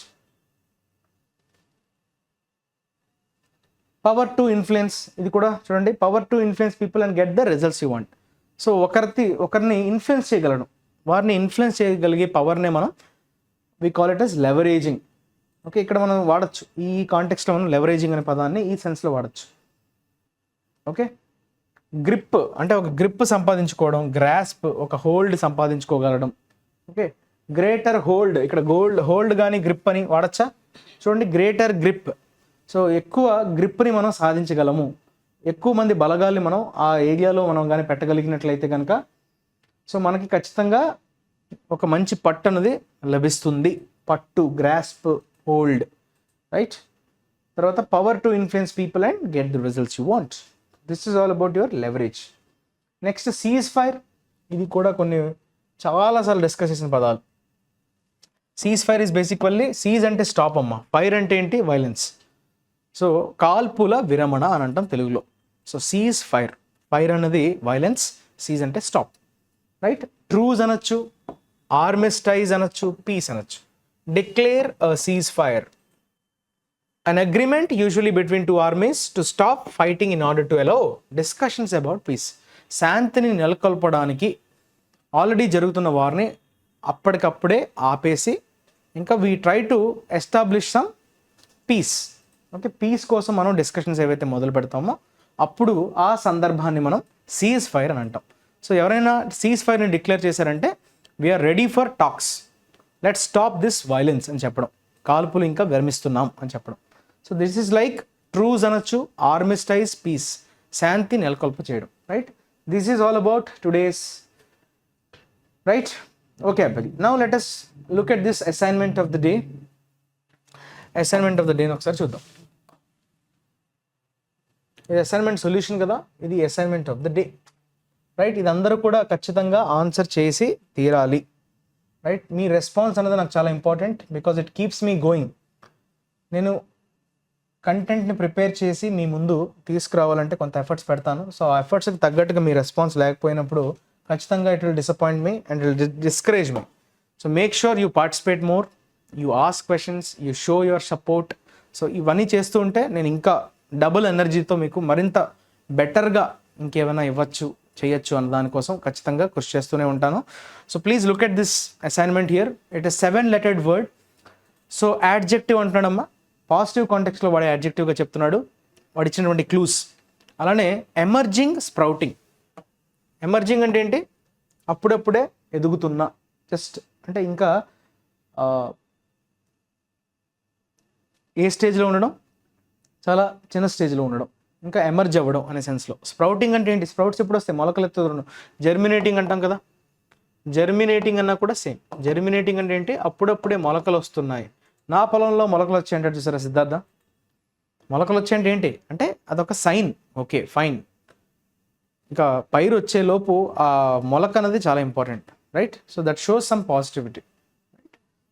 Power to influence, ఇది కూడా చూడండి, power to influence people and get the results you want. So ఒకరిని influence చేయగలడం, వారిని ఇన్ఫ్లుయెన్స్ చేయగలిగే పవర్నే మనం we call it as leveraging. Okay, ఇక్కడ మనం వాడచ్చు, ఈ కాంటెక్స్ట్లో మనం లెవరేజింగ్ అనే పదాన్ని ఈ సెన్స్లో వాడచ్చు. ఓకే, గ్రిప్ అంటే ఒక గ్రిప్ సంపాదించుకోవడం, గ్రాస్ప్ ఒక హోల్డ్ సంపాదించుకోగలడం. ఓకే, గ్రేటర్ హోల్డ్, ఇక్కడ హోల్డ్ కానీ గ్రిప్ అని వాడచ్చా? చూడండి, గ్రేటర్ గ్రిప్. సో ఎక్కువ గ్రిప్ని మనం సాధించగలము, ఎక్కువ మంది బలగాల్ని మనం ఆ ఏరియాలో మనం కానీ పెట్టగలిగినట్లయితే కనుక సో మనకి ఖచ్చితంగా ఒక మంచి పట్టు అనేది లభిస్తుంది. పట్టు, గ్రాస్ప్, హోల్డ్. రైట్, తర్వాత power to influence people and get the results you want. This is all about your leverage. Next cease fire, ఇది కూడా కొన్ని చాలాసార్లు డిస్కస్ చేసిన పదాలు. సీజ్ ఫైర్ ఈజ్ బేసిక్వల్లీ, సీజ్ అంటే స్టాప్ అమ్మ, ఫైర్ అంటే ఏంటి, వైలెన్స్. సో కాల్పుల విరమణ అని అంటాం తెలుగులో. సో సీజ్ ఫైర్, ఫైర్ అన్నది వైలెన్స్, సీజ్ అంటే స్టాప్. రైట్, ట్రూజ్ అనొచ్చు, ఆర్మిస్టైజ్ అనొచ్చు, పీస్ అనొచ్చు. Declare a cease fire, an agreement usually between two armies to stop fighting in order to allow discussions about peace. శాంతిని నెలకొల్పడానికి ఆల్రెడీ జరుగుతున్న వారిని అప్పటికప్పుడే ఆపేసి ఇంకా we try to establish some peace. Okay, peace కోసం మనం డిస్కషన్స్ ఏవైతే మొదలు పెడతామో అప్పుడు ఆ సందర్భాన్ని మనం సీజ్ ఫైర్ అని అంటాం. సో ఎవరైనా సీజ్ ఫైర్ని డిక్లేర్ చేశారంటే we're ready for talks, let's stop this violence అని చెప్పడం, కాల్పులు ఇంకా విరమిస్తున్నాం అని చెప్పడం. So this is like truce అనొచ్చు, ఆర్మిస్టైజ్, పీస్, శాంతి నెలకొల్ప చేయడం. Right, this is all about today's. Right, okay అబ్బాయి, now let us look at this assignment of the day. Assignment of the డేని ఒకసారి చూద్దాం. ఇది అసైన్మెంట్ సొల్యూషన్ కదా, ఇది assignment of the day. Right, ఇది అందరూ కూడా ఖచ్చితంగా ఆన్సర్ చేసి తీరాలి. రైట్. మీ రెస్పాన్స్ అనేది నాకు చాలా important because it keeps me going. నేను కంటెంట్ని ప్రిపేర్ చేసి మీ ముందు తీసుకురావాలంటే కొంత ఎఫర్ట్స్ పెడతాను. సో ఆ ఎఫర్ట్స్కి తగ్గట్టుగా మీ రెస్పాన్స్ లేకపోయినప్పుడు ఖచ్చితంగా it will disappoint me and will discourage me. So make sure you participate more, you ask questions, you show your support. So ఇవన్నీ చేస్తూ ఉంటే నేను ఇంకా డబుల్ ఎనర్జీతో మీకు మరింత బెటర్గా ఇంకేమైనా ఇవ్వచ్చు, చేయొచ్చు అన్న దానికోసం ఖచ్చితంగా కృషి చేస్తూనే ఉంటాను. So please look at this assignment here. It is 7-lettered word. So adjective అంటున్నాడమ్మా, పాజిటివ్ కాంటెక్స్లో వాడే యాడ్జెక్టివ్గా చెప్తున్నాడు, వాడు ఇచ్చినటువంటి క్లూస్. అలానే ఎమర్జింగ్, స్ప్రౌటింగ్. ఎమర్జింగ్ అంటే ఏంటి? అప్పుడప్పుడే ఎదుగుతున్నా, జస్ట్ అంటే ఇంకా ఏ స్టేజ్లో ఉండడం, చాలా చిన్న స్టేజ్లో ఉండడం, ఇంకా ఎమర్జ్ అవ్వడం అనే సెన్స్లో. స్ప్రౌటింగ్ అంటే ఏంటి? స్ప్రౌట్స్ ఎప్పుడు వస్తాయి? మొలకలు ఎత్తుతుండడం. జర్మినేటింగ్ అంటాం కదా, జర్మినేటింగ్ అన్నా కూడా సేమ్. జర్మినేటింగ్ అంటే ఏంటి? అప్పుడప్పుడే మొలకలు వస్తున్నాయి. నా పొలంలో మొలకలు వచ్చాయి అంటే చూసారా సిద్ధార్థ? మొలకలు వచ్చాయంటే ఏంటి అంటే అదొక సైన్. Okay fine. ఇంకా పైరు వచ్చేలోపు ఆ మొలక అనేది చాలా important, right? So that shows some positivity.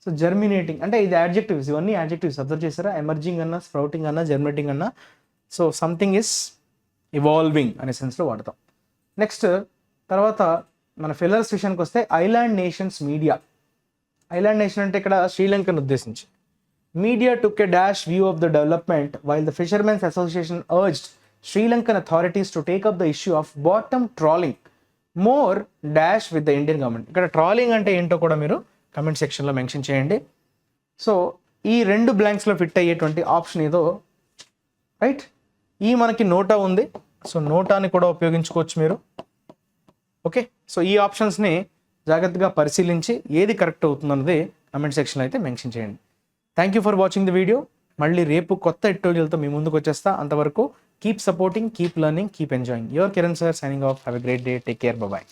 So germinating అంటే ఇది యాడ్జెక్టివ్స్, ఇవన్నీ యాడ్జెక్టివ్స్. అబ్జర్వ్ చేస్తారా? ఎమర్జింగ్ అన్నా, స్ప్రౌటింగ్ అన్నా, జర్మినేటింగ్ అన్నా. సో సంథింగ్ ఇస్ ఇవాల్వింగ్ అనే సెన్స్లో వాడతాం. నెక్స్ట్ తర్వాత మన ఫిల్లర్స్ విషయానికి వస్తే island nations media. Island nation అంటే ఇక్కడ శ్రీలంకను ఉద్దేశించి. Media took a dash view of the development while the fishermens association urged Sri Lankan authorities to take up the issue of bottom trolling more dash with the Indian government. ఇక్కడ trolling అంటే ఏంటో కూడా మీరు comment సెక్షన్లో mention చేయండి. So ఈ 2 బ్లాంక్స్లో fit అయ్యేటువంటి option ఏదో, రైట్? ఈ మనకి నోటా ఉంది, సో నోటాని కూడా ఉపయోగించుకోవచ్చు మీరు. ఓకే, సో ఈ ఆప్షన్స్ని జాగ్రత్తగా పరిశీలించి ఏది కరెక్ట్ అవుతుందన్నది కమెంట్ సెక్షన్లో అయితే మెన్షన్ చేయండి. Thank you for watching the video. మళ్ళీ రేపు కొత్త ఎడిటోరియల్తో మీ ముందుకు వచ్చేస్తా. అంతవరకు keep supporting, keep learning, keep enjoying. Your Kiran sir signing off. Have a great day. Take care. Bye.